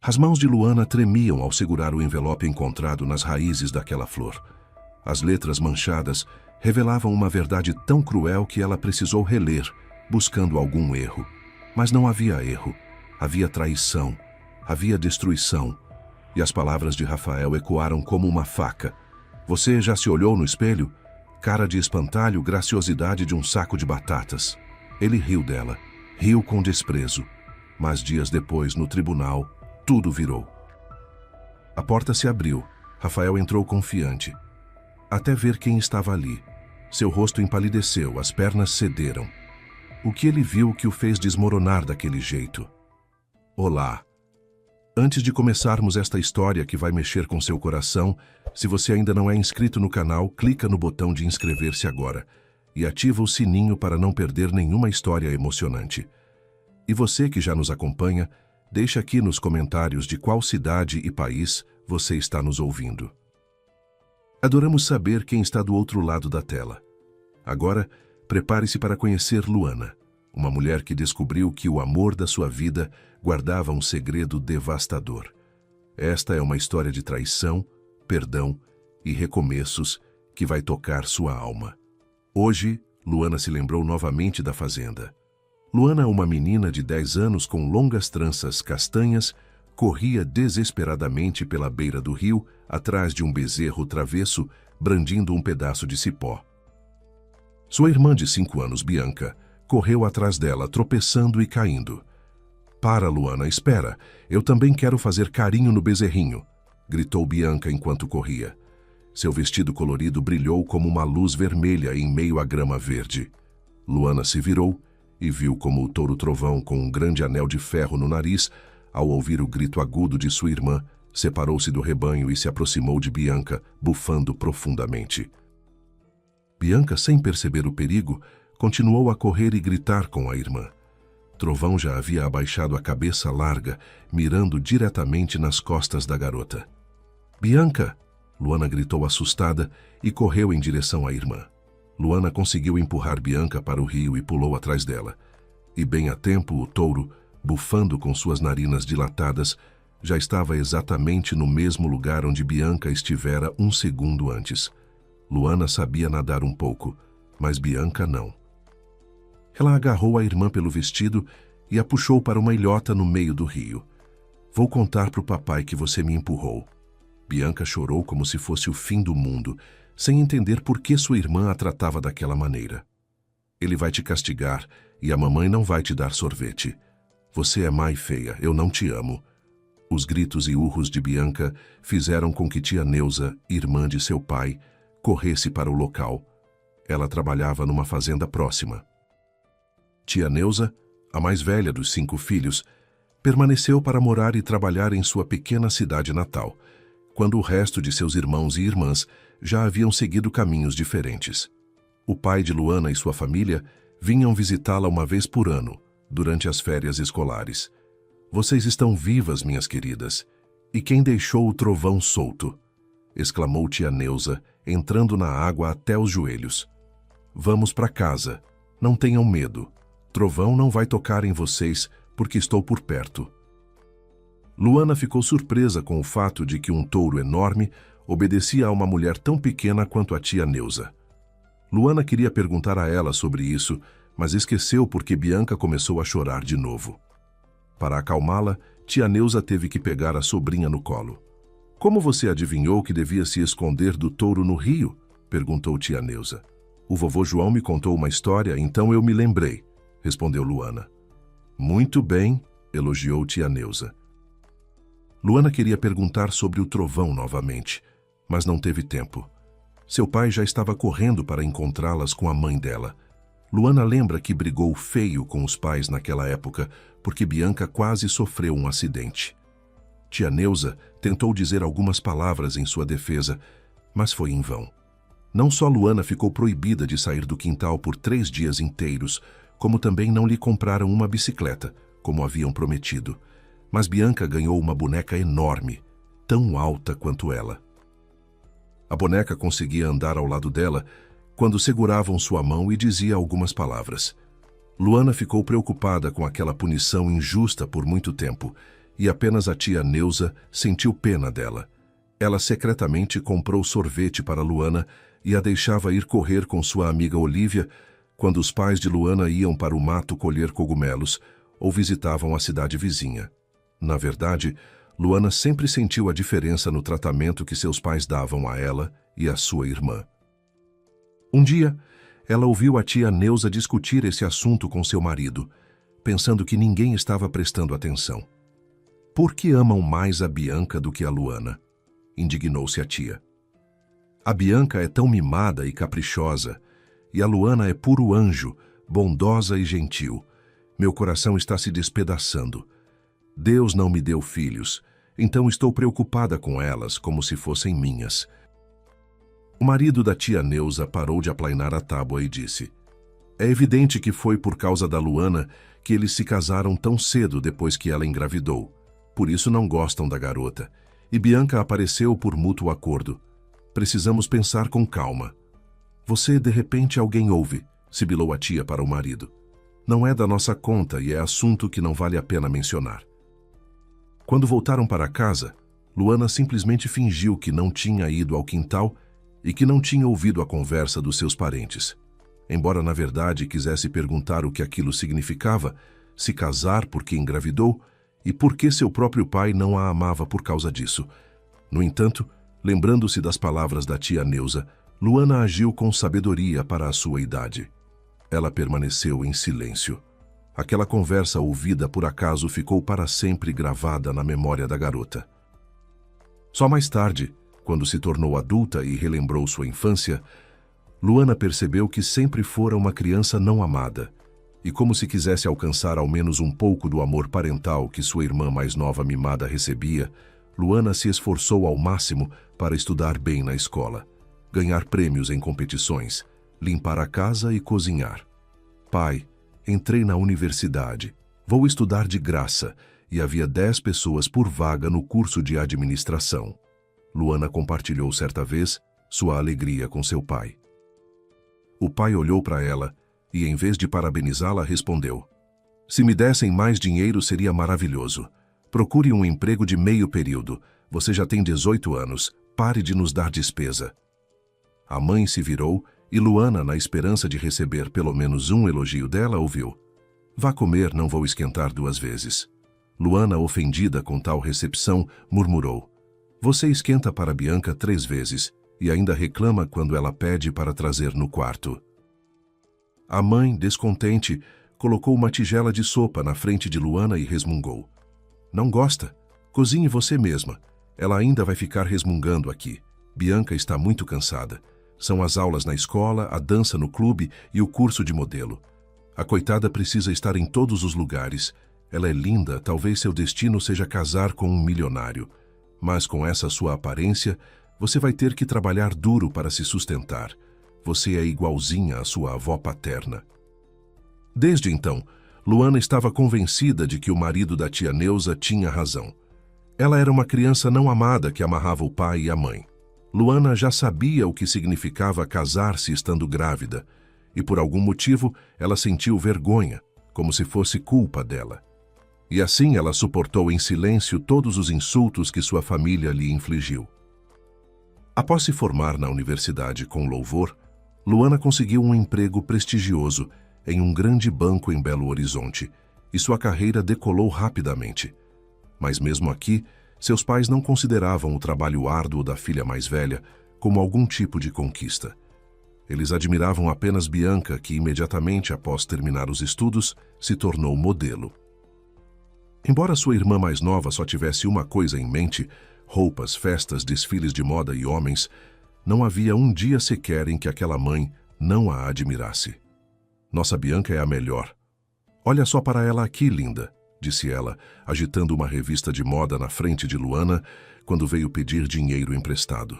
As mãos de Luana tremiam ao segurar o envelope encontrado nas raízes daquela flor. As letras manchadas revelavam uma verdade tão cruel que ela precisou reler, buscando algum erro. Mas não havia erro. Havia traição. Havia destruição. E as palavras de Rafael ecoaram como uma faca. Você já se olhou no espelho? Cara de espantalho, graciosidade de um saco de batatas. Ele riu dela. Riu com desprezo. Mas dias depois, no tribunal, tudo virou. A porta se abriu. Rafael entrou confiante. Até ver quem estava ali. Seu rosto empalideceu, as pernas cederam. O que ele viu que o fez desmoronar daquele jeito? Olá. Antes de começarmos esta história que vai mexer com seu coração, se você ainda não é inscrito no canal, clica no botão de inscrever-se agora e ativa o sininho para não perder nenhuma história emocionante. E você que já nos acompanha, deixa aqui nos comentários de qual cidade e país você está nos ouvindo. Adoramos saber quem está do outro lado da tela. Agora, prepare-se para conhecer Luana, uma mulher que descobriu que o amor da sua vida guardava um segredo devastador. Esta é uma história de traição, perdão e recomeços que vai tocar sua alma. Hoje, Luana se lembrou novamente da fazenda. Luana, uma menina de 10 anos com longas tranças castanhas, corria desesperadamente pela beira do rio, atrás de um bezerro travesso, brandindo um pedaço de cipó. Sua irmã de 5 anos, Bianca, correu atrás dela, tropeçando e caindo. Para, Luana, espera. Eu também quero fazer carinho no bezerrinho, gritou Bianca enquanto corria. Seu vestido colorido brilhou como uma luz vermelha em meio à grama verde. Luana se virou e viu como o touro trovão, com um grande anel de ferro no nariz, ao ouvir o grito agudo de sua irmã, separou-se do rebanho e se aproximou de Bianca, bufando profundamente. Bianca, sem perceber o perigo, continuou a correr e gritar com a irmã. Trovão já havia abaixado a cabeça larga, mirando diretamente nas costas da garota. «Bianca!» Luana gritou assustada e correu em direção à irmã. Luana conseguiu empurrar Bianca para o rio e pulou atrás dela. E bem a tempo, o touro, bufando com suas narinas dilatadas, já estava exatamente no mesmo lugar onde Bianca estivera um segundo antes. Luana sabia nadar um pouco, mas Bianca não. Ela agarrou a irmã pelo vestido e a puxou para uma ilhota no meio do rio. «Vou contar para o papai que você me empurrou». Bianca chorou como se fosse o fim do mundo, sem entender por que sua irmã a tratava daquela maneira. «Ele vai te castigar e a mamãe não vai te dar sorvete. Você é má e feia, eu não te amo». Os gritos e urros de Bianca fizeram com que tia Neuza, irmã de seu pai, corresse para o local. Ela trabalhava numa fazenda próxima. Tia Neuza, a mais velha dos 5 filhos, permaneceu para morar e trabalhar em sua pequena cidade natal, quando o resto de seus irmãos e irmãs já haviam seguido caminhos diferentes. O pai de Luana e sua família vinham visitá-la uma vez por ano, durante as férias escolares. «Vocês estão vivas, minhas queridas. E quem deixou o trovão solto?» exclamou tia Neuza, entrando na água até os joelhos. «Vamos para casa. Não tenham medo. Trovão não vai tocar em vocês, porque estou por perto». Luana ficou surpresa com o fato de que um touro enorme obedecia a uma mulher tão pequena quanto a tia Neuza. Luana queria perguntar a ela sobre isso, mas esqueceu porque Bianca começou a chorar de novo. Para acalmá-la, tia Neuza teve que pegar a sobrinha no colo. «Como você adivinhou que devia se esconder do touro no rio?» perguntou tia Neuza. «O vovô João me contou uma história, então eu me lembrei», respondeu Luana. «Muito bem», elogiou tia Neuza. Luana queria perguntar sobre o trovão novamente, mas não teve tempo. Seu pai já estava correndo para encontrá-las com a mãe dela. Luana lembra que brigou feio com os pais naquela época porque Bianca quase sofreu um acidente. Tia Neuza tentou dizer algumas palavras em sua defesa, mas foi em vão. Não só Luana ficou proibida de sair do quintal por 3 dias inteiros, como também não lhe compraram uma bicicleta, como haviam prometido. Mas Bianca ganhou uma boneca enorme, tão alta quanto ela. A boneca conseguia andar ao lado dela quando seguravam sua mão e dizia algumas palavras. Luana ficou preocupada com aquela punição injusta por muito tempo e apenas a tia Neuza sentiu pena dela. Ela secretamente comprou sorvete para Luana e a deixava ir correr com sua amiga Olívia quando os pais de Luana iam para o mato colher cogumelos ou visitavam a cidade vizinha. Na verdade, Luana sempre sentiu a diferença no tratamento que seus pais davam a ela e a sua irmã. Um dia, ela ouviu a tia Neuza discutir esse assunto com seu marido, pensando que ninguém estava prestando atenção. Por que amam mais a Bianca do que a Luana? Indignou-se a tia. A Bianca é tão mimada e caprichosa, e a Luana é puro anjo, bondosa e gentil. Meu coração está se despedaçando. Deus não me deu filhos, então estou preocupada com elas como se fossem minhas. O marido da tia Neuza parou de aplainar a tábua e disse: é evidente que foi por causa da Luana que eles se casaram tão cedo depois que ela engravidou. Por isso não gostam da garota. E Bianca apareceu por mútuo acordo. Precisamos pensar com calma. Você, de repente, alguém ouve, sibilou a tia para o marido. Não é da nossa conta e é assunto que não vale a pena mencionar. Quando voltaram para casa, Luana simplesmente fingiu que não tinha ido ao quintal e que não tinha ouvido a conversa dos seus parentes. Embora na verdade quisesse perguntar o que aquilo significava, se casar porque engravidou e por que seu próprio pai não a amava por causa disso. No entanto, lembrando-se das palavras da tia Neuza, Luana agiu com sabedoria para a sua idade. Ela permaneceu em silêncio. Aquela conversa ouvida por acaso ficou para sempre gravada na memória da garota. Só mais tarde, quando se tornou adulta e relembrou sua infância, Luana percebeu que sempre fora uma criança não amada, e como se quisesse alcançar ao menos um pouco do amor parental que sua irmã mais nova mimada recebia, Luana se esforçou ao máximo para estudar bem na escola, ganhar prêmios em competições, limpar a casa e cozinhar. Pai, entrei na universidade, vou estudar de graça, e havia 10 pessoas por vaga no curso de administração. Luana compartilhou certa vez sua alegria com seu pai. O pai olhou para ela e, em vez de parabenizá-la, respondeu: se me dessem mais dinheiro seria maravilhoso. Procure um emprego de meio período. Você já tem 18 anos. Pare de nos dar despesa. A mãe se virou e Luana, na esperança de receber pelo menos um elogio dela, ouviu: vá comer, não vou esquentar 2 vezes. Luana, ofendida com tal recepção, murmurou: você esquenta para Bianca 3 vezes e ainda reclama quando ela pede para trazer no quarto. A mãe, descontente, colocou uma tigela de sopa na frente de Luana e resmungou: não gosta? Cozinhe você mesma. Ela ainda vai ficar resmungando aqui. Bianca está muito cansada. São as aulas na escola, a dança no clube e o curso de modelo. A coitada precisa estar em todos os lugares. Ela é linda, talvez seu destino seja casar com um milionário. Mas com essa sua aparência, você vai ter que trabalhar duro para se sustentar. Você é igualzinha à sua avó paterna. Desde então, Luana estava convencida de que o marido da tia Neuza tinha razão. Ela era uma criança não amada que amarrava o pai e a mãe. Luana já sabia o que significava casar-se estando grávida, e por algum motivo ela sentiu vergonha, como se fosse culpa dela. E assim ela suportou em silêncio todos os insultos que sua família lhe infligiu. Após se formar na universidade com louvor, Luana conseguiu um emprego prestigioso em um grande banco em Belo Horizonte, e sua carreira decolou rapidamente. Mas mesmo aqui, seus pais não consideravam o trabalho árduo da filha mais velha como algum tipo de conquista. Eles admiravam apenas Bianca, que imediatamente após terminar os estudos, se tornou modelo. Embora sua irmã mais nova só tivesse uma coisa em mente, roupas, festas, desfiles de moda e homens, não havia um dia sequer em que aquela mãe não a admirasse. Nossa Bianca é a melhor. Olha só para ela aqui, linda, disse ela, agitando uma revista de moda na frente de Luana, quando veio pedir dinheiro emprestado.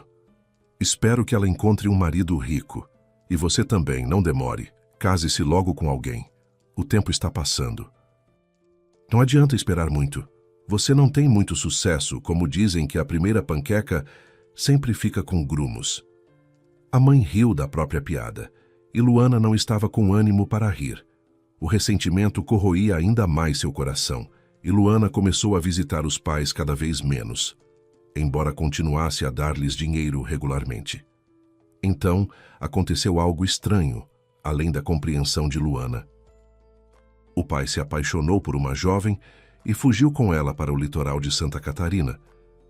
Espero que ela encontre um marido rico. E você também, não demore. Case-se logo com alguém. O tempo está passando. Não adianta esperar muito. Você não tem muito sucesso, como dizem que a primeira panqueca sempre fica com grumos. A mãe riu da própria piada, e Luana não estava com ânimo para rir. O ressentimento corroía ainda mais seu coração, e Luana começou a visitar os pais cada vez menos, embora continuasse a dar-lhes dinheiro regularmente. Então, aconteceu algo estranho, além da compreensão de Luana. O pai se apaixonou por uma jovem e fugiu com ela para o litoral de Santa Catarina,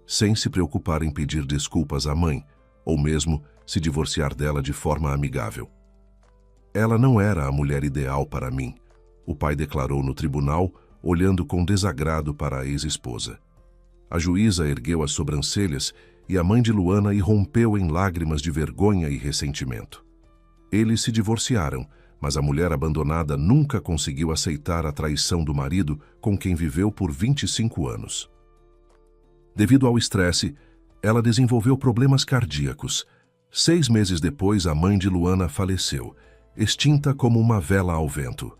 sem se preocupar em pedir desculpas à mãe, ou mesmo se divorciar dela de forma amigável. Ela não era a mulher ideal para mim, o pai declarou no tribunal, olhando com desagrado para a ex-esposa. A juíza ergueu as sobrancelhas e a mãe de Luana irrompeu em lágrimas de vergonha e ressentimento. Eles se divorciaram, mas a mulher abandonada nunca conseguiu aceitar a traição do marido com quem viveu por 25 anos. Devido ao estresse, ela desenvolveu problemas cardíacos. 6 meses depois, a mãe de Luana faleceu, extinta como uma vela ao vento.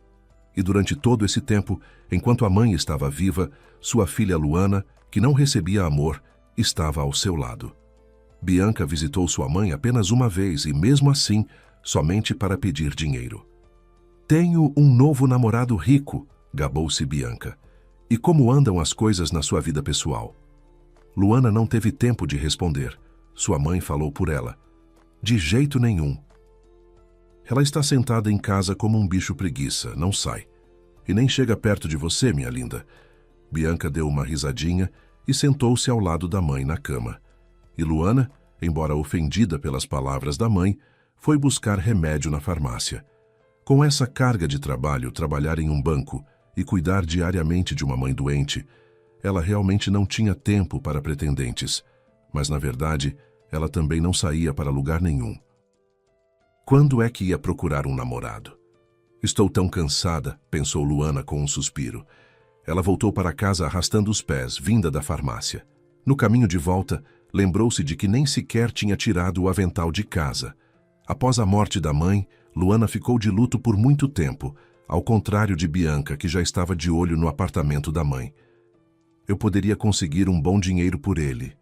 E durante todo esse tempo, enquanto a mãe estava viva, sua filha Luana, que não recebia amor, estava ao seu lado. Bianca visitou sua mãe apenas uma vez e, mesmo assim, somente para pedir dinheiro. "Tenho um novo namorado rico", gabou-se Bianca. "E como andam as coisas na sua vida pessoal?" Luana não teve tempo de responder. Sua mãe falou por ela. "De jeito nenhum. Ela está sentada em casa como um bicho preguiça, não sai. E nem chega perto de você, minha linda." Bianca deu uma risadinha e sentou-se ao lado da mãe na cama. E Luana, embora ofendida pelas palavras da mãe, foi buscar remédio na farmácia. Com essa carga de trabalho, trabalhar em um banco e cuidar diariamente de uma mãe doente, ela realmente não tinha tempo para pretendentes, mas na verdade, ela também não saía para lugar nenhum. Quando é que ia procurar um namorado? "Estou tão cansada", pensou Luana com um suspiro. Ela voltou para casa arrastando os pés, vinda da farmácia. No caminho de volta, lembrou-se de que nem sequer tinha tirado o avental de casa. Após a morte da mãe, Luana ficou de luto por muito tempo, ao contrário de Bianca, que já estava de olho no apartamento da mãe. "Eu poderia conseguir um bom dinheiro por ele.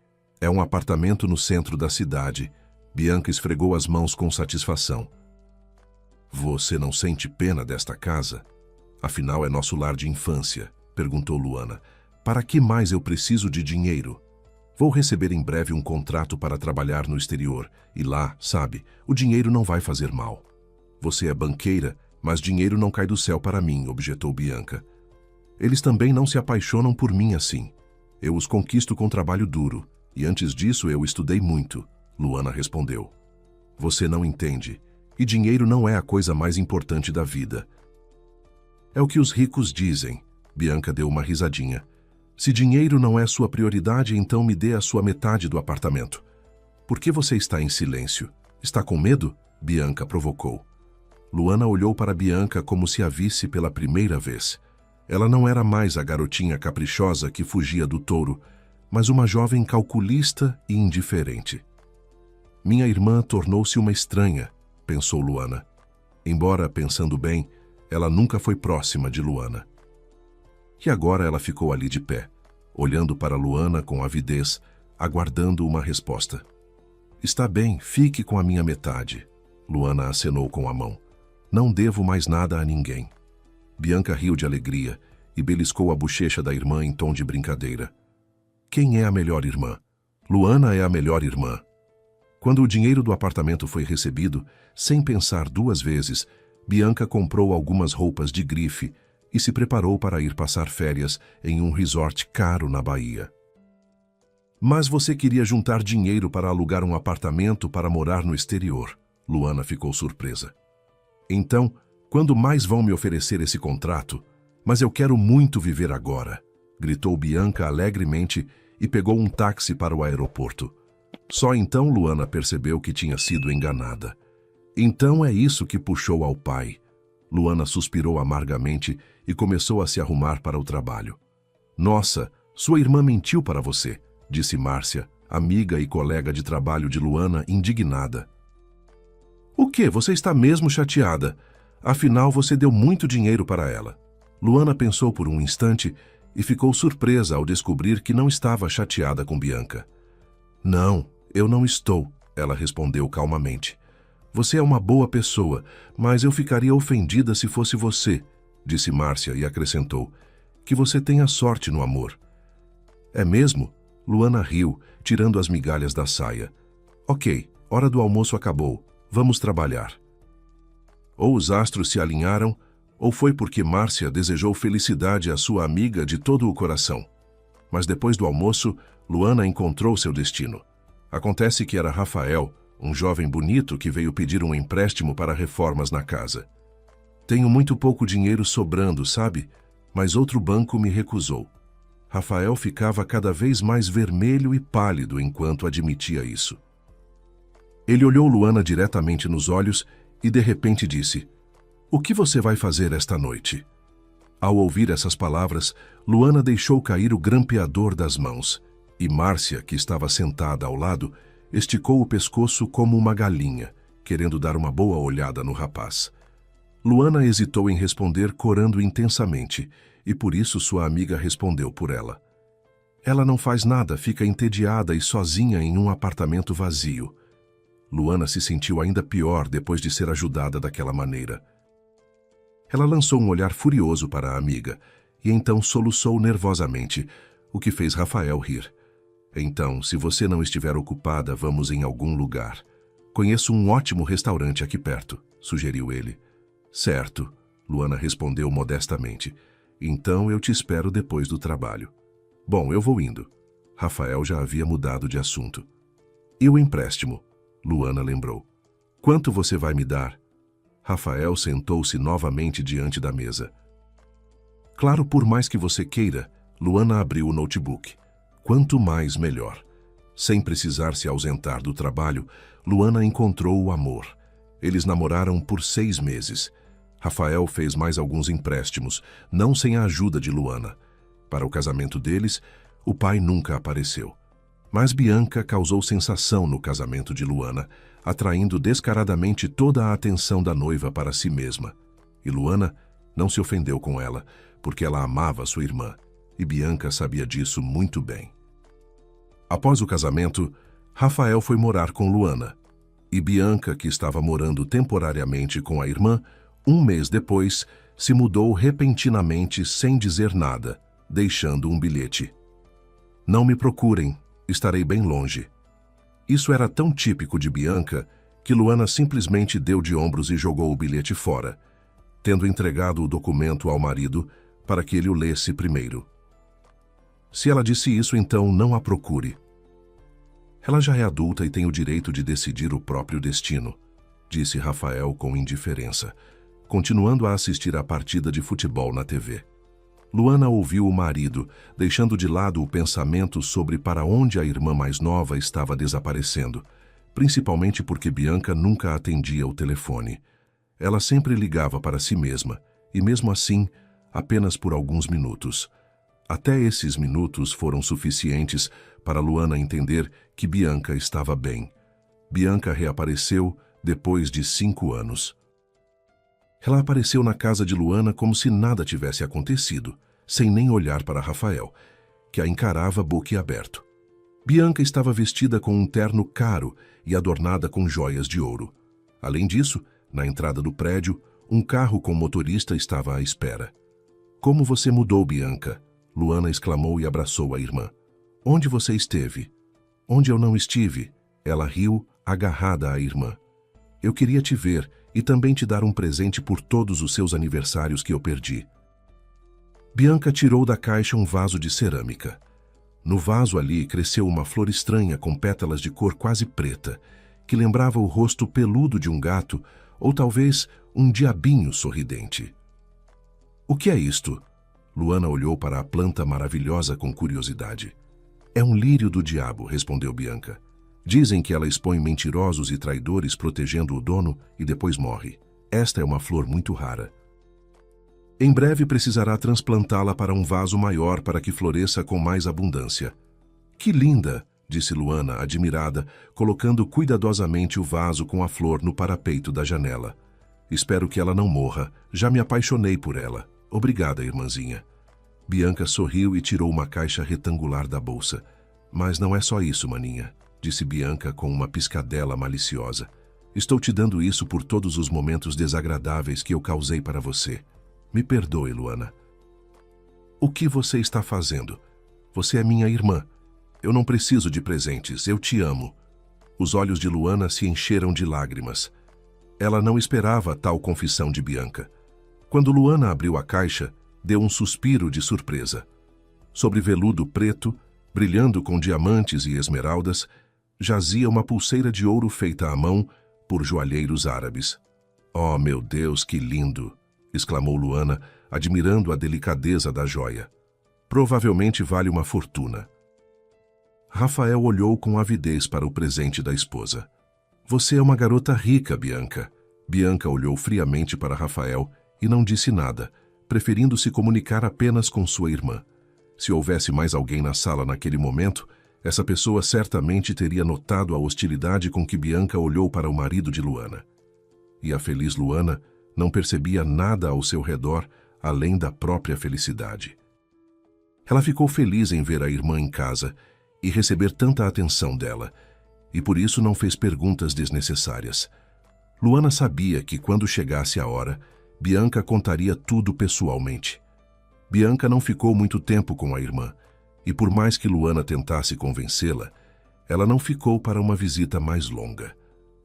É um apartamento no centro da cidade." Bianca esfregou as mãos com satisfação. "Você não sente pena desta casa? Afinal, é nosso lar de infância", perguntou Luana. "Para que mais eu preciso de dinheiro? Vou receber em breve um contrato para trabalhar no exterior, e lá, sabe, o dinheiro não vai fazer mal." "Você é banqueira, mas dinheiro não cai do céu para mim", objetou Bianca. "Eles também não se apaixonam por mim assim. Eu os conquisto com trabalho duro, e antes disso eu estudei muito", Luana respondeu. "Você não entende, e dinheiro não é a coisa mais importante da vida." "É o que os ricos dizem." Bianca deu uma risadinha. "Se dinheiro não é sua prioridade, então me dê a sua metade do apartamento." "Por que você está em silêncio? Está com medo?" Bianca provocou. Luana olhou para Bianca como se a visse pela primeira vez. Ela não era mais a garotinha caprichosa que fugia do touro, mas uma jovem calculista e indiferente. "Minha irmã tornou-se uma estranha", pensou Luana. Embora, pensando bem, ela nunca foi próxima de Luana. E agora ela ficou ali de pé, olhando para Luana com avidez, aguardando uma resposta. "Está bem, fique com a minha metade", Luana acenou com a mão. "Não devo mais nada a ninguém." Bianca riu de alegria e beliscou a bochecha da irmã em tom de brincadeira. "Quem é a melhor irmã?" "Luana é a melhor irmã." Quando o dinheiro do apartamento foi recebido, sem pensar 2 vezes, Bianca comprou algumas roupas de grife e se preparou para ir passar férias em um resort caro na Bahia. "Mas você queria juntar dinheiro para alugar um apartamento para morar no exterior", Luana ficou surpresa. "Então, quando mais vão me oferecer esse contrato? Mas eu quero muito viver agora", gritou Bianca alegremente e pegou um táxi para o aeroporto. Só então Luana percebeu que tinha sido enganada. Então é isso que puxou ao pai. Luana suspirou amargamente e começou a se arrumar para o trabalho. "Nossa, sua irmã mentiu para você", disse Márcia, amiga e colega de trabalho de Luana, indignada. "O quê? Você está mesmo chateada? Afinal, você deu muito dinheiro para ela." Luana pensou por um instante e ficou surpresa ao descobrir que não estava chateada com Bianca. "Não, eu não estou", ela respondeu calmamente. "Você é uma boa pessoa, mas eu ficaria ofendida se fosse você", disse Márcia e acrescentou. Que você tenha sorte no amor. É mesmo? Luana riu, tirando as migalhas da saia. Ok, hora do almoço acabou. Vamos trabalhar. Ou os astros se alinharam, ou foi porque Márcia desejou felicidade à sua amiga de todo o coração. Mas depois do almoço, Luana encontrou seu destino. Acontece que era Rafael, um jovem bonito que veio pedir um empréstimo para reformas na casa. Tenho muito pouco dinheiro sobrando, sabe? Mas outro banco me recusou. Rafael ficava cada vez mais vermelho e pálido enquanto admitia isso. Ele olhou Luana diretamente nos olhos e de repente disse: "O que você vai fazer esta noite?" Ao ouvir essas palavras, Luana deixou cair o grampeador das mãos, e Márcia, que estava sentada ao lado, esticou o pescoço como uma galinha, querendo dar uma boa olhada no rapaz. Luana hesitou em responder, corando intensamente, e por isso sua amiga respondeu por ela. Ela não faz nada, fica entediada e sozinha em um apartamento vazio. Luana se sentiu ainda pior depois de ser ajudada daquela maneira. Ela lançou um olhar furioso para a amiga, e então soluçou nervosamente, o que fez Rafael rir. Então, se você não estiver ocupada, vamos em algum lugar. Conheço um ótimo restaurante aqui perto, sugeriu ele. Certo, Luana respondeu modestamente. Então eu te espero depois do trabalho. Bom, eu vou indo. Rafael já havia mudado de assunto. E o empréstimo? Luana lembrou. Quanto você vai me dar? Rafael sentou-se novamente diante da mesa. Claro, por mais que você queira, Luana abriu o notebook. Quanto mais, melhor. Sem precisar se ausentar do trabalho, Luana encontrou o amor. Eles namoraram por 6 meses. Rafael fez mais alguns empréstimos, não sem a ajuda de Luana. Para o casamento deles, o pai nunca apareceu. Mas Bianca causou sensação no casamento de Luana, atraindo descaradamente toda a atenção da noiva para si mesma. E Luana não se ofendeu com ela, porque ela amava sua irmã, e Bianca sabia disso muito bem. Após o casamento, Rafael foi morar com Luana, e Bianca, que estava morando temporariamente com a irmã, 1 mês depois, se mudou repentinamente sem dizer nada, deixando um bilhete. Não me procurem, estarei bem longe. Isso era tão típico de Bianca que Luana simplesmente deu de ombros e jogou o bilhete fora, tendo entregado o documento ao marido para que ele o lesse primeiro. Se ela disse isso, então não a procure. Ela já é adulta e tem o direito de decidir o próprio destino, disse Rafael com indiferença, continuando a assistir à partida de futebol na TV. Luana ouviu o marido, deixando de lado o pensamento sobre para onde a irmã mais nova estava desaparecendo, principalmente porque Bianca nunca atendia o telefone. Ela sempre ligava para si mesma, e mesmo assim, apenas por alguns minutos. Até esses minutos foram suficientes para Luana entender que Bianca estava bem. Bianca reapareceu depois de 5 anos. Ela apareceu na casa de Luana como se nada tivesse acontecido, sem nem olhar para Rafael, que a encarava boquiaberto. Bianca estava vestida com um terno caro e adornada com joias de ouro. Além disso, na entrada do prédio, um carro com motorista estava à espera. "Como você mudou, Bianca?" Luana exclamou e abraçou a irmã. "Onde você esteve?" "Onde eu não estive?" Ela riu, agarrada à irmã. "Eu queria te ver e também te dar um presente por todos os seus aniversários que eu perdi." Bianca tirou da caixa um vaso de cerâmica. No vaso ali cresceu uma flor estranha com pétalas de cor quase preta, que lembrava o rosto peludo de um gato ou talvez um diabinho sorridente. "O que é isto?" Luana olhou para a planta maravilhosa com curiosidade. "É um lírio do diabo", respondeu Bianca. "Dizem que ela expõe mentirosos e traidores protegendo o dono e depois morre. Esta é uma flor muito rara. Em breve precisará transplantá-la para um vaso maior para que floresça com mais abundância." "Que linda!" disse Luana, admirada, colocando cuidadosamente o vaso com a flor no parapeito da janela. "Espero que ela não morra. Já me apaixonei por ela. Obrigada, irmãzinha." Bianca sorriu e tirou uma caixa retangular da bolsa. "Mas não é só isso, maninha", disse Bianca com uma piscadela maliciosa. "Estou te dando isso por todos os momentos desagradáveis que eu causei para você. Me perdoe, Luana." O que você está fazendo? Você é minha irmã. Eu não preciso de presentes, eu te amo. Os olhos de Luana se encheram de lágrimas. Ela não esperava tal confissão de Bianca. Quando Luana abriu a caixa, deu um suspiro de surpresa. Sobre veludo preto, brilhando com diamantes e esmeraldas, jazia uma pulseira de ouro feita à mão por joalheiros árabes. "Oh, meu Deus, que lindo!" exclamou Luana, admirando a delicadeza da joia. "Provavelmente vale uma fortuna." Rafael olhou com avidez para o presente da esposa. "Você é uma garota rica, Bianca." Bianca olhou friamente para Rafael e não disse nada, preferindo se comunicar apenas com sua irmã. Se houvesse mais alguém na sala naquele momento, essa pessoa certamente teria notado a hostilidade com que Bianca olhou para o marido de Luana. E a feliz Luana não percebia nada ao seu redor além da própria felicidade. Ela ficou feliz em ver a irmã em casa e receber tanta atenção dela, e por isso não fez perguntas desnecessárias. Luana sabia que quando chegasse a hora, Bianca contaria tudo pessoalmente. Bianca não ficou muito tempo com a irmã, e por mais que Luana tentasse convencê-la, ela não ficou para uma visita mais longa.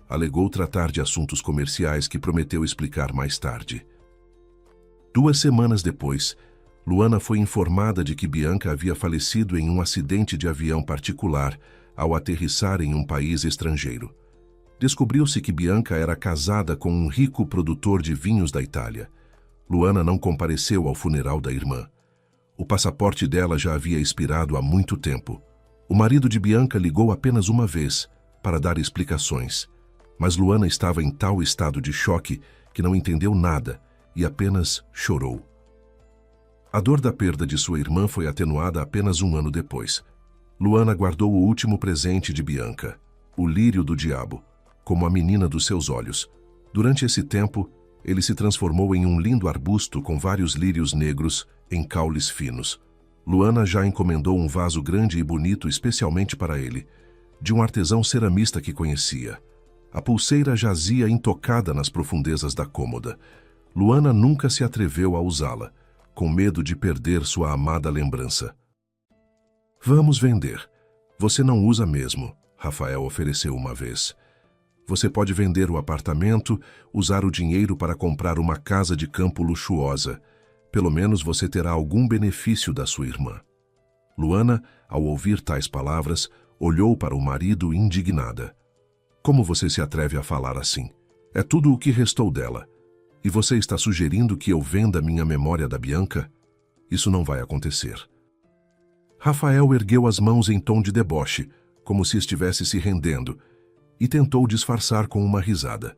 Alegou tratar de assuntos comerciais que prometeu explicar mais tarde. 2 semanas depois, Luana foi informada de que Bianca havia falecido em um acidente de avião particular ao aterrissar em um país estrangeiro. Descobriu-se que Bianca era casada com um rico produtor de vinhos da Itália. Luana não compareceu ao funeral da irmã. O passaporte dela já havia expirado há muito tempo. O marido de Bianca ligou apenas uma vez para dar explicações, mas Luana estava em tal estado de choque que não entendeu nada e apenas chorou. A dor da perda de sua irmã foi atenuada apenas 1 ano depois. Luana guardou o último presente de Bianca, o lírio do diabo, como a menina dos seus olhos. Durante esse tempo, ele se transformou em um lindo arbusto com vários lírios negros em caules finos. Luana já encomendou um vaso grande e bonito especialmente para ele, de um artesão ceramista que conhecia. A pulseira jazia intocada nas profundezas da cômoda. Luana nunca se atreveu a usá-la, com medo de perder sua amada lembrança. "Vamos vender." "Você não usa mesmo", Rafael ofereceu uma vez. "Você pode vender o apartamento, usar o dinheiro para comprar uma casa de campo luxuosa. Pelo menos você terá algum benefício da sua irmã." Luana, ao ouvir tais palavras, olhou para o marido indignada. "Como você se atreve a falar assim? É tudo o que restou dela. E você está sugerindo que eu venda minha memória da Bianca? Isso não vai acontecer." Rafael ergueu as mãos em tom de deboche, como se estivesse se rendendo, e tentou disfarçar com uma risada.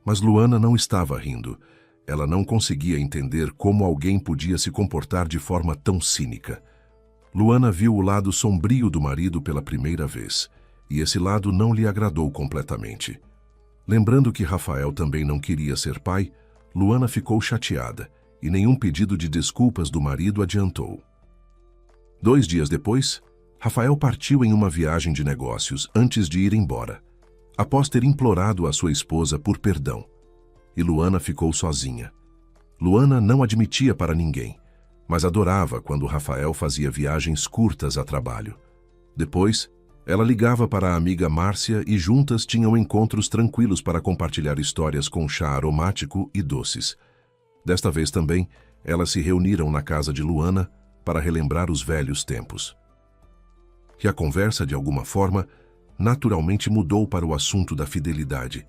Mas Luana não estava rindo. Ela não conseguia entender como alguém podia se comportar de forma tão cínica. Luana viu o lado sombrio do marido pela primeira vez, e esse lado não lhe agradou completamente. Lembrando que Rafael também não queria ser pai, Luana ficou chateada, e nenhum pedido de desculpas do marido adiantou. 2 dias depois, Rafael partiu em uma viagem de negócios antes de ir embora, após ter implorado a sua esposa por perdão. E Luana ficou sozinha. Luana não admitia para ninguém, mas adorava quando Rafael fazia viagens curtas a trabalho. Depois, ela ligava para a amiga Márcia e juntas tinham encontros tranquilos para compartilhar histórias com chá aromático e doces. Desta vez também, elas se reuniram na casa de Luana para relembrar os velhos tempos. E a conversa, de alguma forma, naturalmente mudou para o assunto da fidelidade.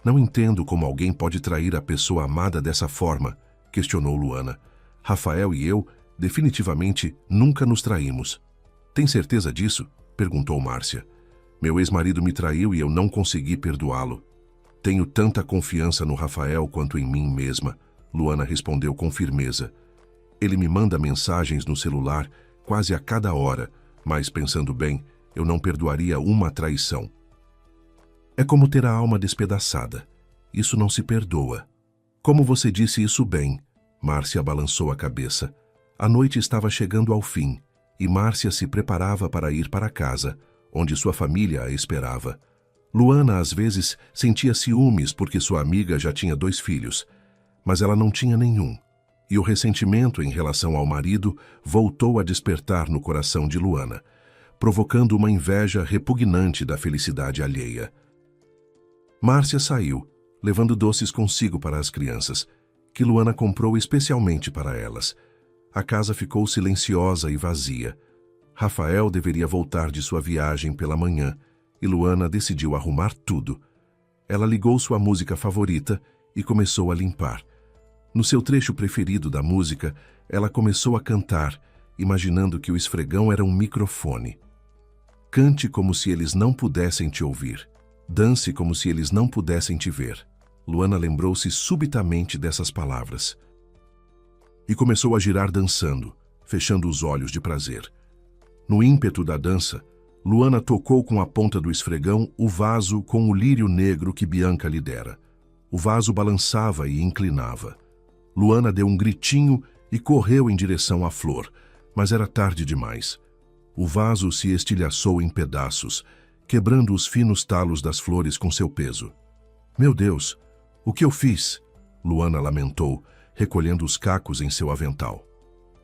"Não entendo como alguém pode trair a pessoa amada dessa forma", questionou Luana. "Rafael e eu, definitivamente, nunca nos traímos." "Tem certeza disso?" perguntou Márcia. "Meu ex-marido me traiu e eu não consegui perdoá-lo." "Tenho tanta confiança no Rafael quanto em mim mesma", Luana respondeu com firmeza. "Ele me manda mensagens no celular quase a cada hora, mas, pensando bem, eu não perdoaria uma traição." "É como ter a alma despedaçada. Isso não se perdoa." "Como você disse isso bem." Márcia balançou a cabeça. A noite estava chegando ao fim, e Márcia se preparava para ir para casa, onde sua família a esperava. Luana, às vezes, sentia ciúmes porque sua amiga já tinha 2 filhos, mas ela não tinha nenhum. e o ressentimento em relação ao marido voltou a despertar no coração de Luana, provocando uma inveja repugnante da felicidade alheia. Márcia saiu, levando doces consigo para as crianças, que Luana comprou especialmente para elas. A casa ficou silenciosa e vazia. Rafael deveria voltar de sua viagem pela manhã, e Luana decidiu arrumar tudo. Ela ligou sua música favorita e começou a limpar. No seu trecho preferido da música, ela começou a cantar, imaginando que o esfregão era um microfone. Cante como se eles não pudessem te ouvir. Dance como se eles não pudessem te ver. Luana lembrou-se subitamente dessas palavras. E começou a girar dançando, fechando os olhos de prazer. No ímpeto da dança, Luana tocou com a ponta do esfregão o vaso com o lírio negro que Bianca lhe dera. O vaso balançava e inclinava. Luana deu um gritinho e correu em direção à flor, mas era tarde demais. O vaso se estilhaçou em pedaços, quebrando os finos talos das flores com seu peso. Meu Deus, o que eu fiz? Luana lamentou, recolhendo os cacos em seu avental.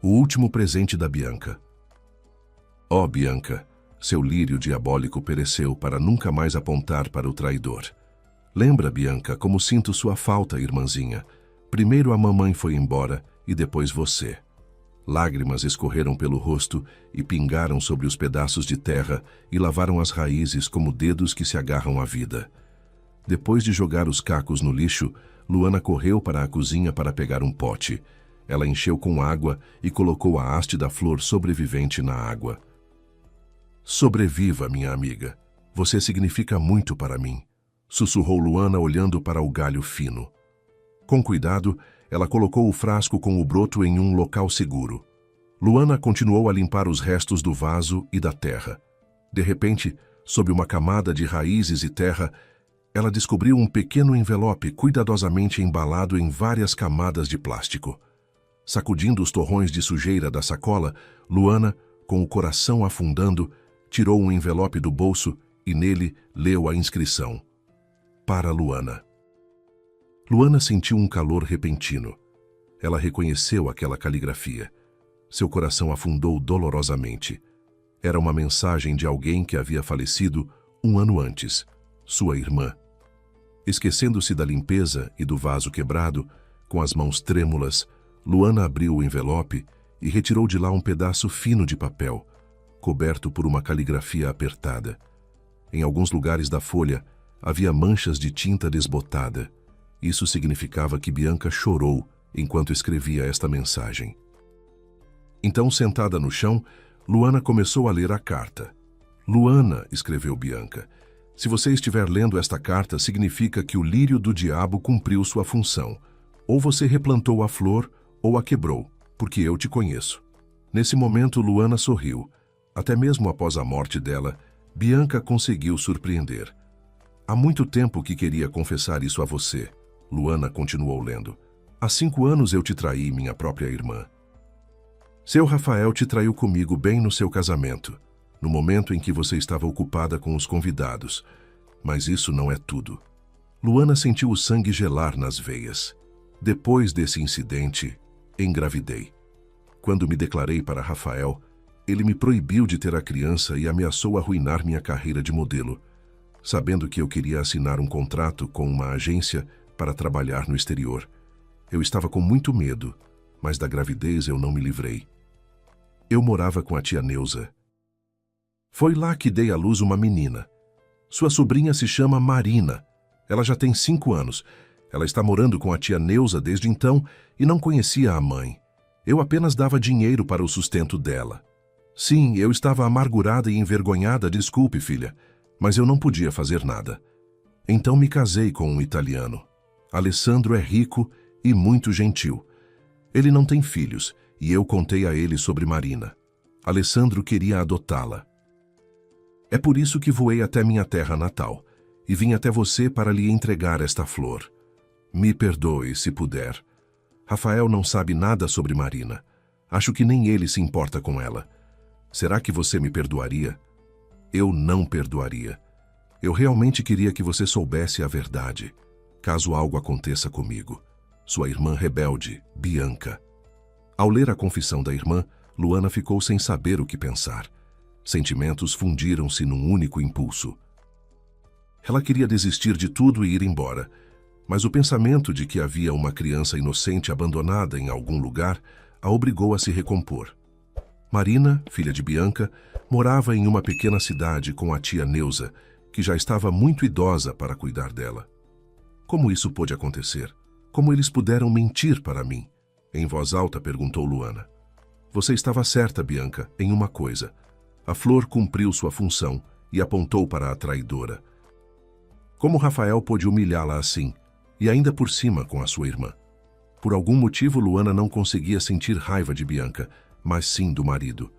O último presente da Bianca. Oh, Bianca, seu lírio diabólico pereceu para nunca mais apontar para o traidor. Lembra, Bianca, como sinto sua falta, irmãzinha. Primeiro a mamãe foi embora e depois você. Lágrimas escorreram pelo rosto e pingaram sobre os pedaços de terra e lavaram as raízes como dedos que se agarram à vida. Depois de jogar os cacos no lixo, Luana correu para a cozinha para pegar um pote. Ela encheu com água e colocou a haste da flor sobrevivente na água. Sobreviva, minha amiga. Você significa muito para mim, sussurrou Luana olhando para o galho fino. Com cuidado, ela colocou o frasco com o broto em um local seguro. Luana continuou a limpar os restos do vaso e da terra. De repente, sob uma camada de raízes e terra, ela descobriu um pequeno envelope cuidadosamente embalado em várias camadas de plástico. Sacudindo os torrões de sujeira da sacola, Luana, com o coração afundando, tirou um envelope do bolso e nele leu a inscrição. Para Luana. Luana sentiu um calor repentino. Ela reconheceu aquela caligrafia. Seu coração afundou dolorosamente. Era uma mensagem de alguém que havia falecido um ano antes, sua irmã. Esquecendo-se da limpeza e do vaso quebrado, com as mãos trêmulas, Luana abriu o envelope e retirou de lá um pedaço fino de papel, coberto por uma caligrafia apertada. Em alguns lugares da folha havia manchas de tinta desbotada. Isso significava que Bianca chorou enquanto escrevia esta mensagem. Então, sentada no chão, Luana começou a ler a carta. Luana, escreveu Bianca, se você estiver lendo esta carta, significa que o lírio do diabo cumpriu sua função. Ou você replantou a flor, ou a quebrou, porque eu te conheço. Nesse momento, Luana sorriu. Até mesmo após a morte dela, Bianca conseguiu surpreender. Há muito tempo que queria confessar isso a você. Luana continuou lendo. Há 5 anos eu te traí, minha própria irmã. Seu Rafael te traiu comigo bem no seu casamento, no momento em que você estava ocupada com os convidados. Mas isso não é tudo. Luana sentiu o sangue gelar nas veias. Depois desse incidente, engravidei. Quando me declarei para Rafael, ele me proibiu de ter a criança e ameaçou arruinar minha carreira de modelo, sabendo que eu queria assinar um contrato com uma agência para trabalhar no exterior. Eu estava com muito medo, mas da gravidez eu não me livrei. Eu morava com a tia Neuza. Foi lá que dei à luz uma menina. Sua sobrinha se chama Marina. Ela já tem 5 anos. Ela está morando com a tia Neuza desde então e não conhecia a mãe. Eu apenas dava dinheiro para o sustento dela. Sim, eu estava amargurada e envergonhada, desculpe, filha, mas eu não podia fazer nada. Então me casei com um italiano. Alessandro é rico e muito gentil. Ele não tem filhos e eu contei a ele sobre Marina. Alessandro queria adotá-la. É por isso que voei até minha terra natal e vim até você para lhe entregar esta flor. Me perdoe, se puder. Rafael não sabe nada sobre Marina. Acho que nem ele se importa com ela. Será que você me perdoaria? Eu não perdoaria. Eu realmente queria que você soubesse a verdade, caso algo aconteça comigo. Sua irmã rebelde, Bianca. Ao ler a confissão da irmã, Luana ficou sem saber o que pensar. Sentimentos fundiram-se num único impulso. Ela queria desistir de tudo e ir embora, mas o pensamento de que havia uma criança inocente abandonada em algum lugar a obrigou a se recompor. Marina, filha de Bianca, morava em uma pequena cidade com a tia Neuza, que já estava muito idosa para cuidar dela. Como isso pôde acontecer? Como eles puderam mentir para mim? Em voz alta perguntou Luana. Você estava certa, Bianca, em uma coisa. A flor cumpriu sua função e apontou para a traidora. Como Rafael pôde humilhá-la assim, e ainda por cima com a sua irmã? Por algum motivo, Luana não conseguia sentir raiva de Bianca, mas sim do marido.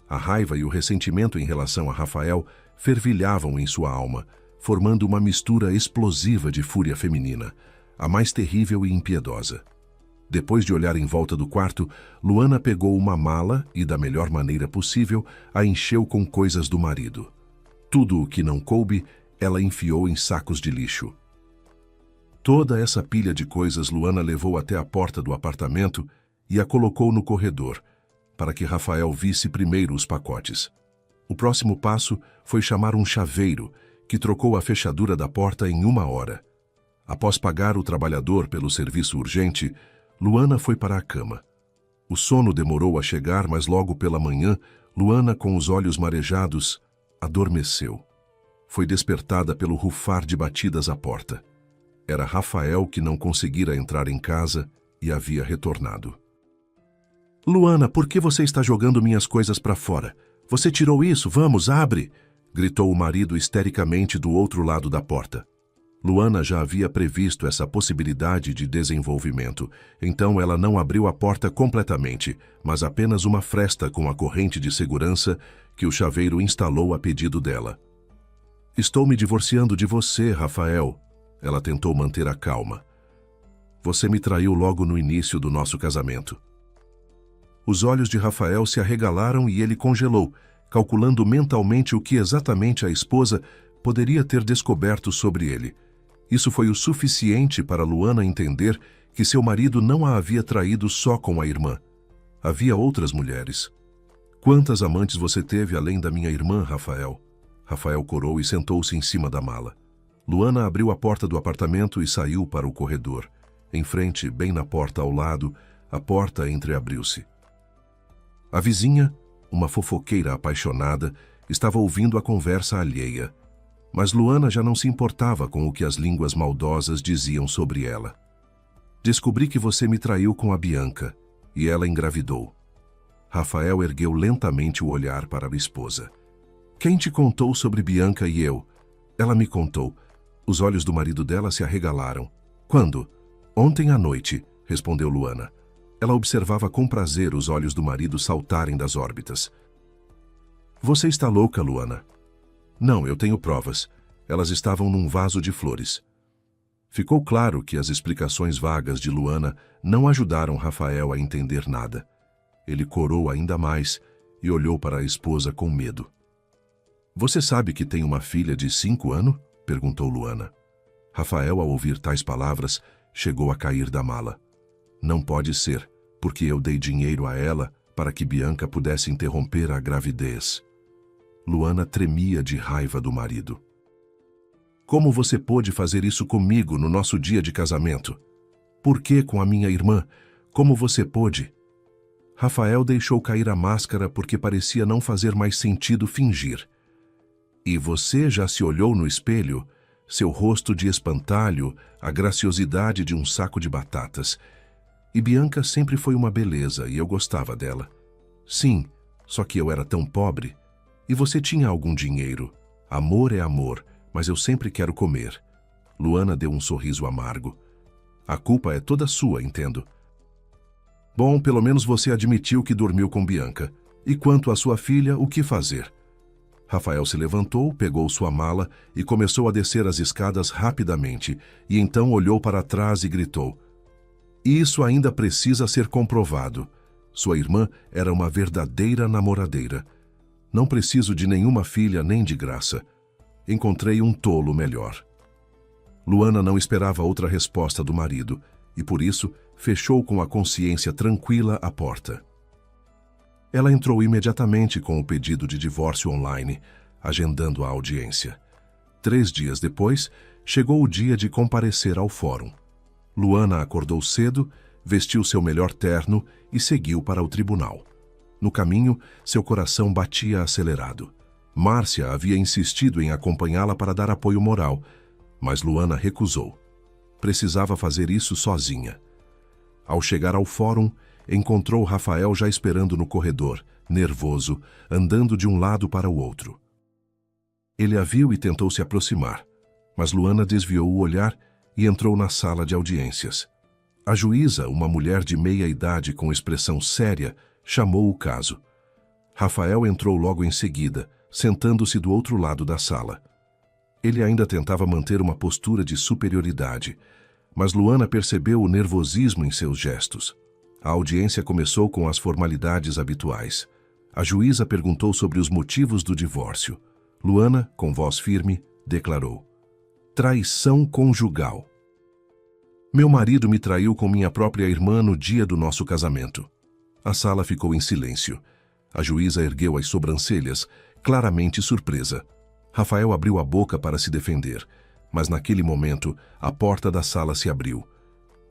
A raiva e o ressentimento em relação a Rafael fervilhavam em sua alma, formando uma mistura explosiva de fúria feminina, a mais terrível e impiedosa. Depois de olhar em volta do quarto, Luana pegou uma mala e, da melhor maneira possível, a encheu com coisas do marido. Tudo o que não coube, ela enfiou em sacos de lixo. Toda essa pilha de coisas Luana levou até a porta do apartamento e a colocou no corredor, para que Rafael visse primeiro os pacotes. O próximo passo foi chamar um chaveiro, que trocou a fechadura da porta em 1 hora. Após pagar o trabalhador pelo serviço urgente, Luana foi para a cama. O sono demorou a chegar, mas logo pela manhã, Luana, com os olhos marejados, adormeceu. Foi despertada pelo rufar de batidas à porta. Era Rafael, que não conseguira entrar em casa e havia retornado. Luana, por que você está jogando minhas coisas para fora? Você tirou isso? Vamos, abre! Gritou o marido histericamente do outro lado da porta. Luana já havia previsto essa possibilidade de desenvolvimento, então ela não abriu a porta completamente, mas apenas uma fresta com a corrente de segurança que o chaveiro instalou a pedido dela. Estou me divorciando de você, Rafael. Ela tentou manter a calma. Você me traiu logo no início do nosso casamento. Os olhos de Rafael se arregalaram e ele congelou, calculando mentalmente o que exatamente a esposa poderia ter descoberto sobre ele. Isso foi o suficiente para Luana entender que seu marido não a havia traído só com a irmã. Havia outras mulheres. Quantas amantes você teve além da minha irmã, Rafael? Rafael corou e sentou-se em cima da mala. Luana abriu a porta do apartamento e saiu para o corredor. Em frente, bem na porta ao lado, a porta entreabriu-se. A vizinha, uma fofoqueira apaixonada, estava ouvindo a conversa alheia. Mas Luana já não se importava com o que as línguas maldosas diziam sobre ela. Descobri que você me traiu com a Bianca, e ela engravidou. Rafael ergueu lentamente o olhar para a esposa. Quem te contou sobre Bianca e eu? Ela me contou. Os olhos do marido dela se arregalaram. Quando? Ontem à noite, respondeu Luana. Ela observava com prazer os olhos do marido saltarem das órbitas. Você está louca, Luana? Não, eu tenho provas. Elas estavam num vaso de flores. Ficou claro que as explicações vagas de Luana não ajudaram Rafael a entender nada. Ele corou ainda mais e olhou para a esposa com medo. Você sabe que tem uma filha de 5 anos? Perguntou Luana. Rafael, ao ouvir tais palavras, chegou a cair da mala. Não pode ser, porque eu dei dinheiro a ela para que Bianca pudesse interromper a gravidez. Luana tremia de raiva do marido. Como você pôde fazer isso comigo no nosso dia de casamento? Por que com a minha irmã? Como você pôde? Rafael deixou cair a máscara porque parecia não fazer mais sentido fingir. E você já se olhou no espelho? Seu rosto de espantalho, a graciosidade de um saco de batatas. E Bianca sempre foi uma beleza e eu gostava dela. Sim, só que eu era tão pobre. E você tinha algum dinheiro. Amor é amor, mas eu sempre quero comer. Luana deu um sorriso amargo. A culpa é toda sua, entendo. Bom, pelo menos você admitiu que dormiu com Bianca. E quanto à sua filha, o que fazer? Rafael se levantou, pegou sua mala e começou a descer as escadas rapidamente, e então olhou para trás e gritou. Isso ainda precisa ser comprovado. Sua irmã era uma verdadeira namoradeira. Não preciso de nenhuma filha nem de graça. Encontrei um tolo melhor. Luana não esperava outra resposta do marido, e por isso fechou com a consciência tranquila a porta. Ela entrou imediatamente com o pedido de divórcio online, agendando a audiência. 3 dias depois, chegou o dia de comparecer ao fórum. Luana acordou cedo, vestiu seu melhor terno e seguiu para o tribunal. No caminho, seu coração batia acelerado. Márcia havia insistido em acompanhá-la para dar apoio moral, mas Luana recusou. Precisava fazer isso sozinha. Ao chegar ao fórum, encontrou Rafael já esperando no corredor, nervoso, andando de um lado para o outro. Ele a viu e tentou se aproximar, mas Luana desviou o olhar e entrou na sala de audiências. A juíza, uma mulher de meia idade com expressão séria, chamou o caso. Rafael entrou logo em seguida, sentando-se do outro lado da sala. Ele ainda tentava manter uma postura de superioridade, mas Luana percebeu o nervosismo em seus gestos. A audiência começou com as formalidades habituais. A juíza perguntou sobre os motivos do divórcio. Luana, com voz firme, declarou: traição conjugal. Meu marido me traiu com minha própria irmã no dia do nosso casamento. A sala ficou em silêncio. A juíza ergueu as sobrancelhas, claramente surpresa. Rafael abriu a boca para se defender, mas naquele momento a porta da sala se abriu.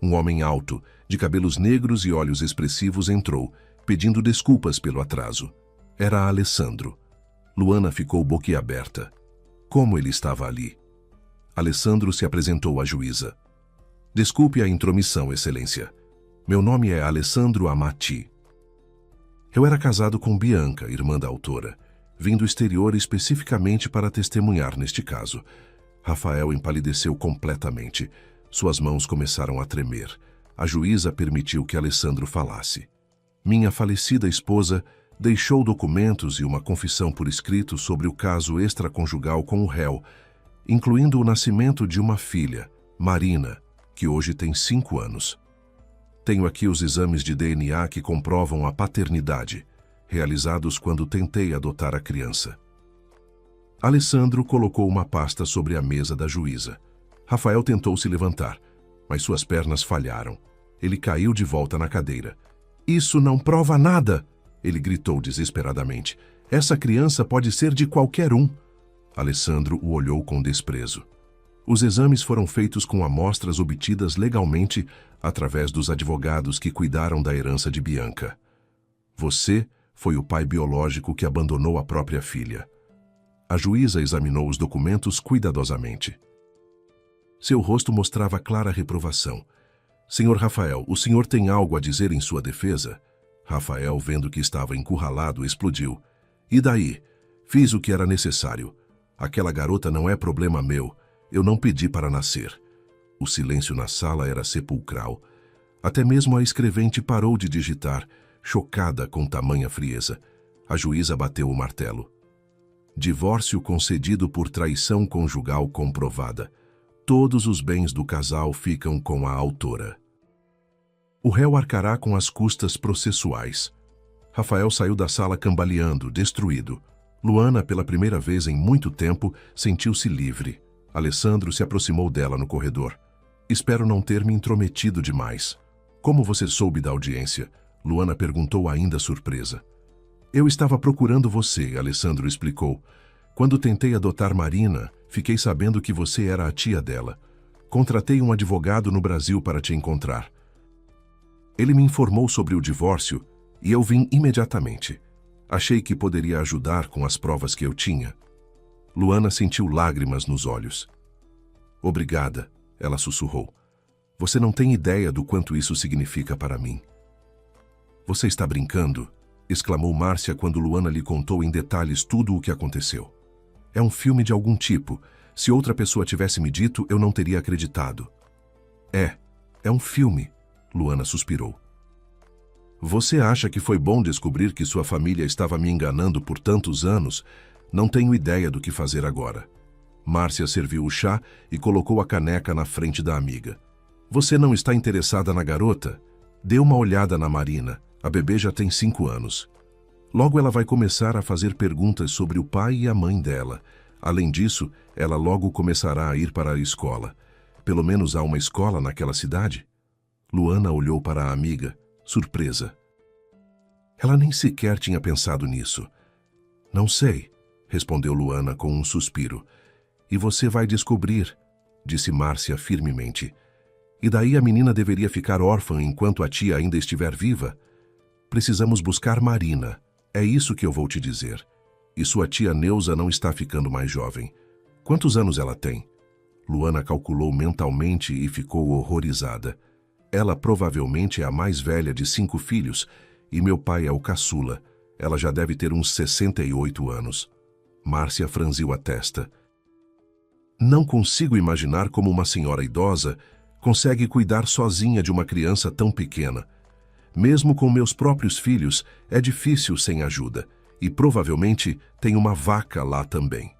Um homem alto, de cabelos negros e olhos expressivos entrou, pedindo desculpas pelo atraso. Era Alessandro. Luana ficou boquiaberta. Como ele estava ali? Alessandro se apresentou à juíza. Desculpe a intromissão, Excelência. Meu nome é Alessandro Amati. Eu era casado com Bianca, irmã da autora. Vim do exterior especificamente para testemunhar neste caso. Rafael empalideceu completamente. Suas mãos começaram a tremer. A juíza permitiu que Alessandro falasse. Minha falecida esposa deixou documentos e uma confissão por escrito sobre o caso extraconjugal com o réu, incluindo o nascimento de uma filha, Marina, que hoje tem 5 anos. Tenho aqui os exames de DNA que comprovam a paternidade, realizados quando tentei adotar a criança. Alessandro colocou uma pasta sobre a mesa da juíza. Rafael tentou se levantar, mas suas pernas falharam. Ele caiu de volta na cadeira. Isso não prova nada! Ele gritou desesperadamente. Essa criança pode ser de qualquer um. Alessandro o olhou com desprezo. Os exames foram feitos com amostras obtidas legalmente através dos advogados que cuidaram da herança de Bianca. Você foi o pai biológico que abandonou a própria filha. A juíza examinou os documentos cuidadosamente. Seu rosto mostrava clara reprovação. Senhor Rafael, o senhor tem algo a dizer em sua defesa? Rafael, vendo que estava encurralado, explodiu. E daí? Fiz o que era necessário. Aquela garota não é problema meu. Eu não pedi para nascer. O silêncio na sala era sepulcral. Até mesmo a escrevente parou de digitar, chocada com tamanha frieza. A juíza bateu o martelo. Divórcio concedido por traição conjugal comprovada. Todos os bens do casal ficam com a autora. O réu arcará com as custas processuais. Rafael saiu da sala cambaleando, destruído. Luana, pela primeira vez em muito tempo, sentiu-se livre. Alessandro se aproximou dela no corredor. Espero não ter me intrometido demais. Como você soube da audiência? Luana perguntou ainda surpresa. Eu estava procurando você, Alessandro explicou. Quando tentei adotar Marina, fiquei sabendo que você era a tia dela. Contratei um advogado no Brasil para te encontrar. Ele me informou sobre o divórcio e eu vim imediatamente. Achei que poderia ajudar com as provas que eu tinha. Luana sentiu lágrimas nos olhos. Obrigada, ela sussurrou. Você não tem ideia do quanto isso significa para mim. Você está brincando? Exclamou Márcia quando Luana lhe contou em detalhes tudo o que aconteceu. É um filme de algum tipo. Se outra pessoa tivesse me dito, eu não teria acreditado. É um filme, Luana suspirou. Você acha que foi bom descobrir que sua família estava me enganando por tantos anos? Não tenho ideia do que fazer agora. Márcia serviu o chá e colocou a caneca na frente da amiga. Você não está interessada na garota? Dê uma olhada na Marina. A bebê já tem 5 anos. Logo ela vai começar a fazer perguntas sobre o pai e a mãe dela. Além disso, ela logo começará a ir para a escola. Pelo menos há uma escola naquela cidade? Luana olhou para a amiga, surpresa. Ela nem sequer tinha pensado nisso. Não sei, respondeu Luana com um suspiro. E você vai descobrir, disse Márcia firmemente. E daí a menina deveria ficar órfã enquanto a tia ainda estiver viva? Precisamos buscar Marina. É isso que eu vou te dizer. E sua tia Neuza não está ficando mais jovem. Quantos anos ela tem? Luana calculou mentalmente e ficou horrorizada. Ela provavelmente é a mais velha de 5 filhos, e meu pai é o caçula. Ela já deve ter uns 68 anos. Márcia franziu a testa. Não consigo imaginar como uma senhora idosa consegue cuidar sozinha de uma criança tão pequena. Mesmo com meus próprios filhos, é difícil sem ajuda, e provavelmente tem uma vaca lá também.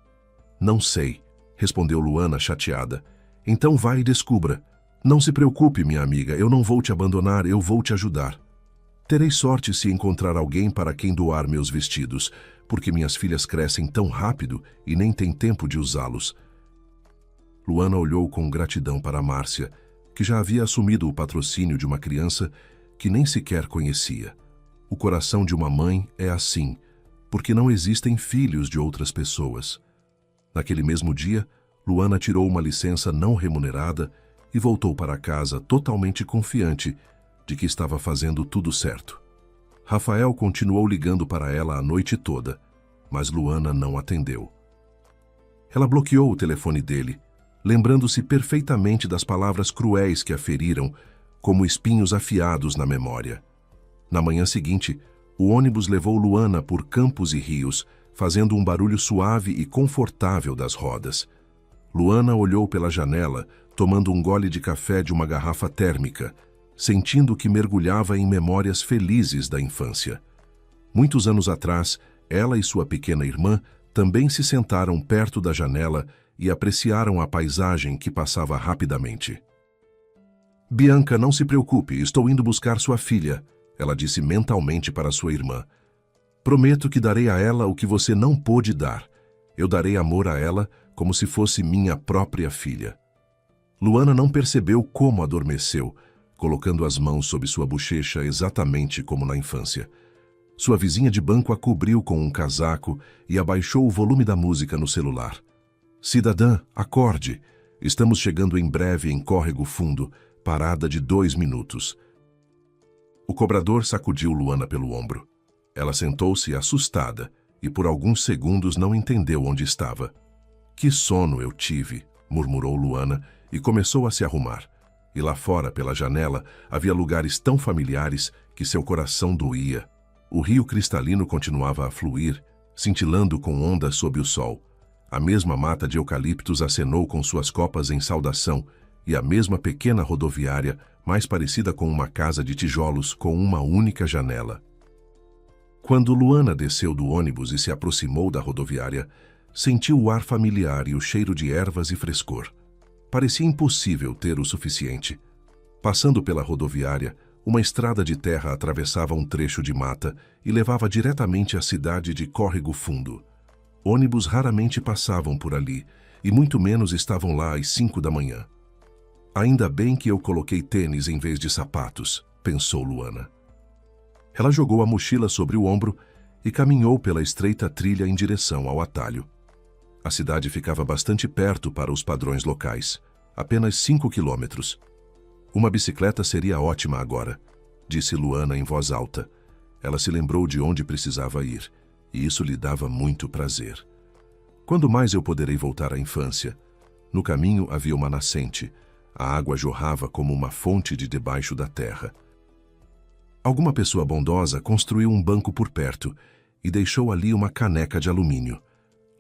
Não sei, respondeu Luana chateada. Então vai e descubra. Não se preocupe, minha amiga, eu não vou te abandonar, eu vou te ajudar. Terei sorte se encontrar alguém para quem doar meus vestidos, porque minhas filhas crescem tão rápido e nem tem tempo de usá-los. Luana olhou com gratidão para Márcia, que já havia assumido o patrocínio de uma criança que nem sequer conhecia. O coração de uma mãe é assim, porque não existem filhos de outras pessoas. Naquele mesmo dia, Luana tirou uma licença não remunerada e voltou para casa totalmente confiante de que estava fazendo tudo certo. Rafael continuou ligando para ela a noite toda, mas Luana não atendeu. Ela bloqueou o telefone dele, lembrando-se perfeitamente das palavras cruéis que a feriram, como espinhos afiados na memória. Na manhã seguinte, o ônibus levou Luana por campos e rios, fazendo um barulho suave e confortável das rodas. Luana olhou pela janela, tomando um gole de café de uma garrafa térmica, sentindo que mergulhava em memórias felizes da infância. Muitos anos atrás, ela e sua pequena irmã também se sentaram perto da janela e apreciaram a paisagem que passava rapidamente. Bianca, não se preocupe, estou indo buscar sua filha, ela disse mentalmente para sua irmã. Prometo que darei a ela o que você não pôde dar. Eu darei amor a ela como se fosse minha própria filha. Luana não percebeu como adormeceu, colocando as mãos sob sua bochecha exatamente como na infância. Sua vizinha de banco a cobriu com um casaco e abaixou o volume da música no celular. Cidadã, acorde. Estamos chegando em breve em Córrego Fundo, parada de 2 minutos. O cobrador sacudiu Luana pelo ombro. Ela sentou-se assustada e por alguns segundos não entendeu onde estava. Que sono eu tive, murmurou Luana e começou a se arrumar. E lá fora, pela janela, havia lugares tão familiares que seu coração doía. O rio cristalino continuava a fluir, cintilando com ondas sob o sol. A mesma mata de eucaliptos acenou com suas copas em saudação, e a mesma pequena rodoviária, mais parecida com uma casa de tijolos com uma única janela. Quando Luana desceu do ônibus e se aproximou da rodoviária, sentiu o ar familiar e o cheiro de ervas e frescor. Parecia impossível ter o suficiente. Passando pela rodoviária, uma estrada de terra atravessava um trecho de mata e levava diretamente à cidade de Córrego Fundo. Ônibus raramente passavam por ali, e muito menos estavam lá às 5 da manhã. Ainda bem que eu coloquei tênis em vez de sapatos, pensou Luana. Ela jogou a mochila sobre o ombro e caminhou pela estreita trilha em direção ao atalho. A cidade ficava bastante perto para os padrões locais, apenas 5 quilômetros. Uma bicicleta seria ótima agora, disse Luana em voz alta. Ela se lembrou de onde precisava ir, e isso lhe dava muito prazer. Quando mais eu poderei voltar à infância? No caminho havia uma nascente. A água jorrava como uma fonte de debaixo da terra. Alguma pessoa bondosa construiu um banco por perto e deixou ali uma caneca de alumínio.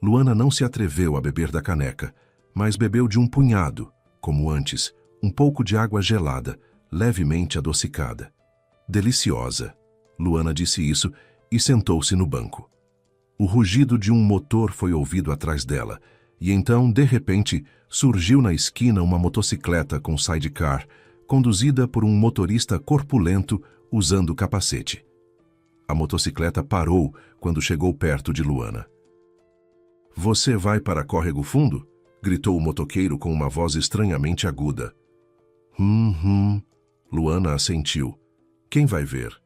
Luana não se atreveu a beber da caneca, mas bebeu de um punhado, como antes, um pouco de água gelada, levemente adocicada. Deliciosa. Luana disse isso e sentou-se no banco. O rugido de um motor foi ouvido atrás dela, e então, de repente, surgiu na esquina uma motocicleta com sidecar, conduzida por um motorista corpulento usando capacete. A motocicleta parou quando chegou perto de Luana. Você vai para Córrego Fundo? Gritou o motoqueiro com uma voz estranhamente aguda. Luana assentiu. Quem vai ver?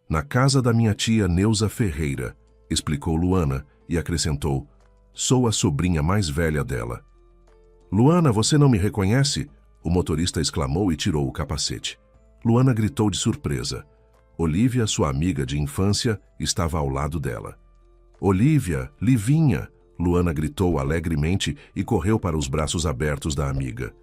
Na casa da minha tia Neuza Ferreira, explicou Luana e acrescentou. Sou a sobrinha mais velha dela. Luana, você não me reconhece? O motorista exclamou e tirou o capacete. Luana gritou de surpresa. Olívia, sua amiga de infância, estava ao lado dela. Olívia, Livinha! Luana gritou alegremente e correu para os braços abertos da amiga.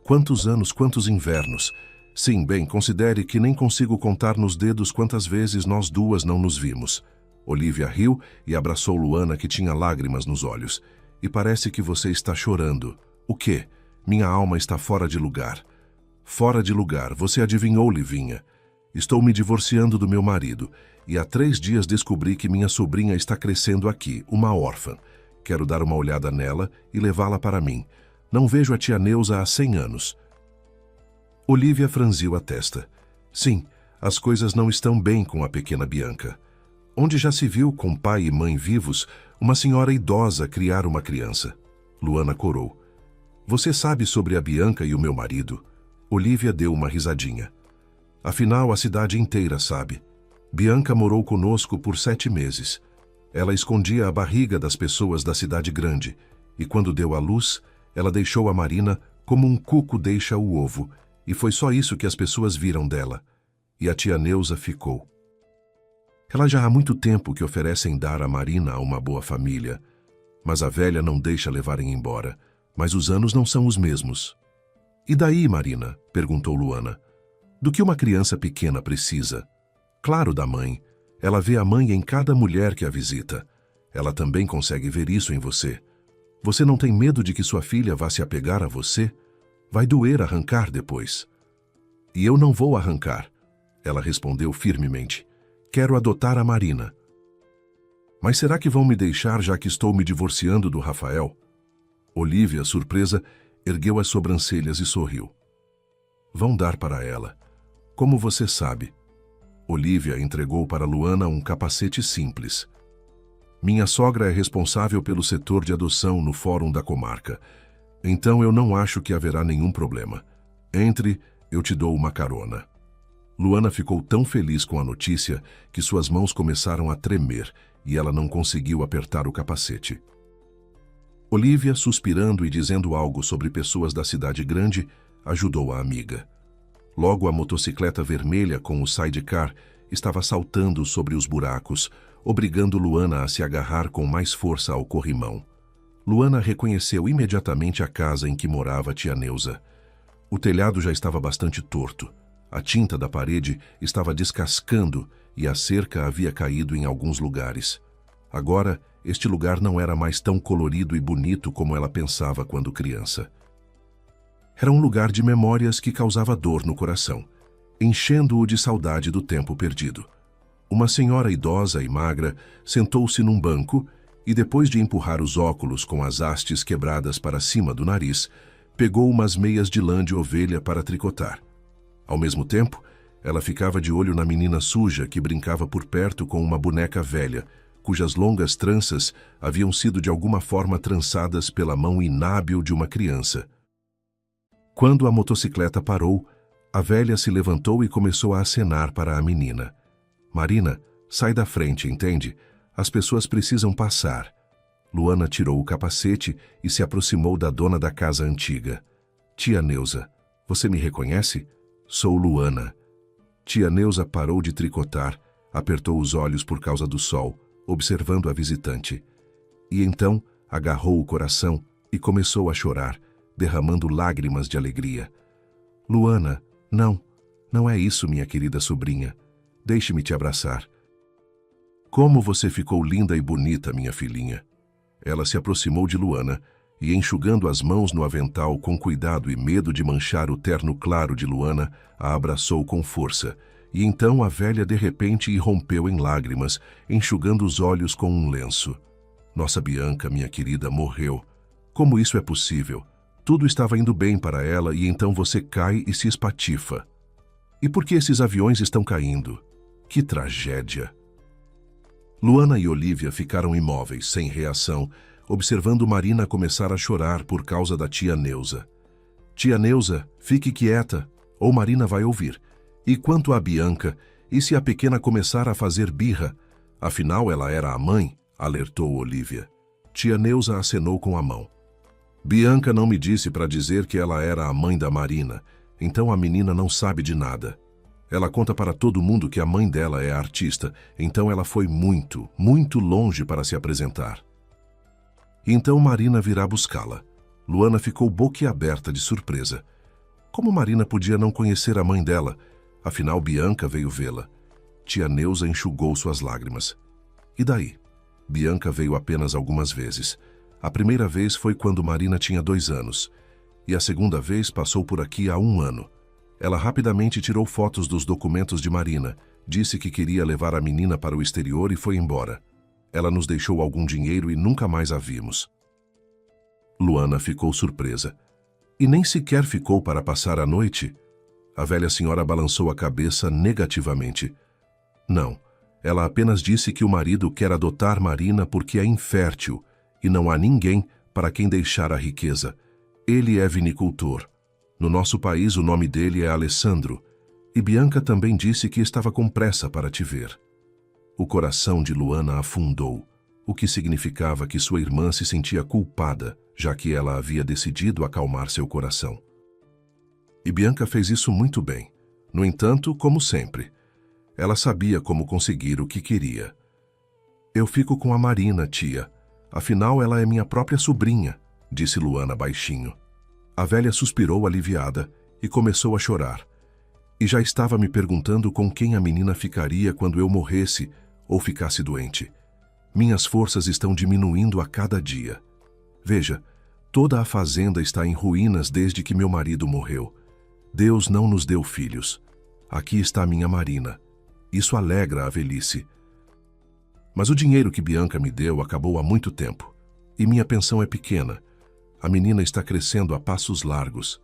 Quantos anos, quantos invernos! Sim, bem, considere que nem consigo contar nos dedos quantas vezes nós duas não nos vimos. Olívia riu e abraçou Luana, que tinha lágrimas nos olhos. E parece que você está chorando. O quê? Minha alma está fora de lugar. Fora de lugar, você adivinhou, Livinha. Estou me divorciando do meu marido e há 3 dias descobri que minha sobrinha está crescendo aqui, uma órfã. Quero dar uma olhada nela e levá-la para mim. Não vejo a tia Neuza há 100 anos. Olívia franziu a testa. Sim, as coisas não estão bem com a pequena Bianca. Onde já se viu, com pai e mãe vivos, uma senhora idosa criar uma criança? Luana corou. Você sabe sobre a Bianca e o meu marido? Olívia deu uma risadinha. Afinal, a cidade inteira sabe. Bianca morou conosco por 7 meses. Ela escondia a barriga das pessoas da cidade grande, e quando deu à luz, ela deixou a Marina como um cuco deixa o ovo, e foi só isso que as pessoas viram dela. E a tia Neuza ficou. Ela já há muito tempo que oferecem dar a Marina a uma boa família, mas a velha não deixa levarem embora, mas os anos não são os mesmos. E daí, Marina? Perguntou Luana. Do que uma criança pequena precisa? Claro, da mãe. Ela vê a mãe em cada mulher que a visita. Ela também consegue ver isso em você. Você não tem medo de que sua filha vá se apegar a você? Vai doer arrancar depois. E eu não vou arrancar, ela respondeu firmemente. Quero adotar a Marina. Mas será que vão me deixar já que estou me divorciando do Rafael? Olívia, surpresa, ergueu as sobrancelhas e sorriu. Vão dar para ela. Como você sabe? Olívia entregou para Luana um capacete simples. Minha sogra é responsável pelo setor de adoção no Fórum da Comarca. Então eu não acho que haverá nenhum problema. Entre, eu te dou uma carona. Luana ficou tão feliz com a notícia que suas mãos começaram a tremer e ela não conseguiu apertar o capacete. Olívia, suspirando e dizendo algo sobre pessoas da cidade grande, ajudou a amiga. Logo a motocicleta vermelha com o sidecar estava saltando sobre os buracos, obrigando Luana a se agarrar com mais força ao corrimão. Luana reconheceu imediatamente a casa em que morava a tia Neuza. O telhado já estava bastante torto. A tinta da parede estava descascando e a cerca havia caído em alguns lugares. Agora, este lugar não era mais tão colorido e bonito como ela pensava quando criança. Era um lugar de memórias que causava dor no coração, enchendo-o de saudade do tempo perdido. Uma senhora idosa e magra sentou-se num banco e, depois de empurrar os óculos com as hastes quebradas para cima do nariz, pegou umas meias de lã de ovelha para tricotar. Ao mesmo tempo, ela ficava de olho na menina suja que brincava por perto com uma boneca velha, cujas longas tranças haviam sido de alguma forma trançadas pela mão inábil de uma criança. Quando a motocicleta parou, a velha se levantou e começou a acenar para a menina. Marina, sai da frente, entende? As pessoas precisam passar. Luana tirou o capacete e se aproximou da dona da casa antiga. Tia Neuza, você me reconhece? Sou Luana. Tia Neuza parou de tricotar, apertou os olhos por causa do sol, observando a visitante. E então agarrou o coração e começou a chorar, derramando lágrimas de alegria. Luana, não é isso, minha querida sobrinha. Deixe-me te abraçar. Como você ficou linda e bonita, minha filhinha. Ela se aproximou de Luana e, enxugando as mãos no avental com cuidado e medo de manchar o terno claro de Luana, a abraçou com força. E então a velha de repente irrompeu em lágrimas, enxugando os olhos com um lenço. Nossa Bianca, minha querida, morreu. Como isso é possível? Tudo estava indo bem para ela e então você cai e se espatifa. E por que esses aviões estão caindo? Que tragédia! Luana e Olívia ficaram imóveis, sem reação, observando Marina começar a chorar por causa da tia Neuza. Tia Neuza, fique quieta, ou Marina vai ouvir. E quanto a Bianca, e se a pequena começar a fazer birra? Afinal, ela era a mãe, alertou Olívia. Tia Neuza acenou com a mão. Bianca não me disse para dizer que ela era a mãe da Marina, então a menina não sabe de nada. Ela conta para todo mundo que a mãe dela é artista, então ela foi muito, muito longe para se apresentar. Então Marina virá buscá-la. Luana ficou boquiaberta de surpresa. Como Marina podia não conhecer a mãe dela? Afinal, Bianca veio vê-la. Tia Neuza enxugou suas lágrimas. E daí? Bianca veio apenas algumas vezes. A primeira vez foi quando Marina tinha 2 anos. E a segunda vez passou por aqui há 1 ano. Ela rapidamente tirou fotos dos documentos de Marina, disse que queria levar a menina para o exterior e foi embora. Ela nos deixou algum dinheiro e nunca mais a vimos. Luana ficou surpresa. E nem sequer ficou para passar a noite? A velha senhora balançou a cabeça negativamente. Não, ela apenas disse que o marido quer adotar Marina porque é infértil e não há ninguém para quem deixar a riqueza. Ele é vinicultor. No nosso país o nome dele é Alessandro. E Bianca também disse que estava com pressa para te ver. O coração de Luana afundou, o que significava que sua irmã se sentia culpada, já que ela havia decidido acalmar seu coração. E Bianca fez isso muito bem. No entanto, como sempre, ela sabia como conseguir o que queria. Eu fico com a Marina, tia. Afinal, ela é minha própria sobrinha, disse Luana baixinho. A velha suspirou aliviada e começou a chorar. E já estava me perguntando com quem a menina ficaria quando eu morresse ou ficasse doente. Minhas forças estão diminuindo a cada dia. Veja, toda a fazenda está em ruínas desde que meu marido morreu. Deus não nos deu filhos. Aqui está minha Marina. Isso alegra a velhice. Mas o dinheiro que Bianca me deu acabou há muito tempo. E minha pensão é pequena. A menina está crescendo a passos largos.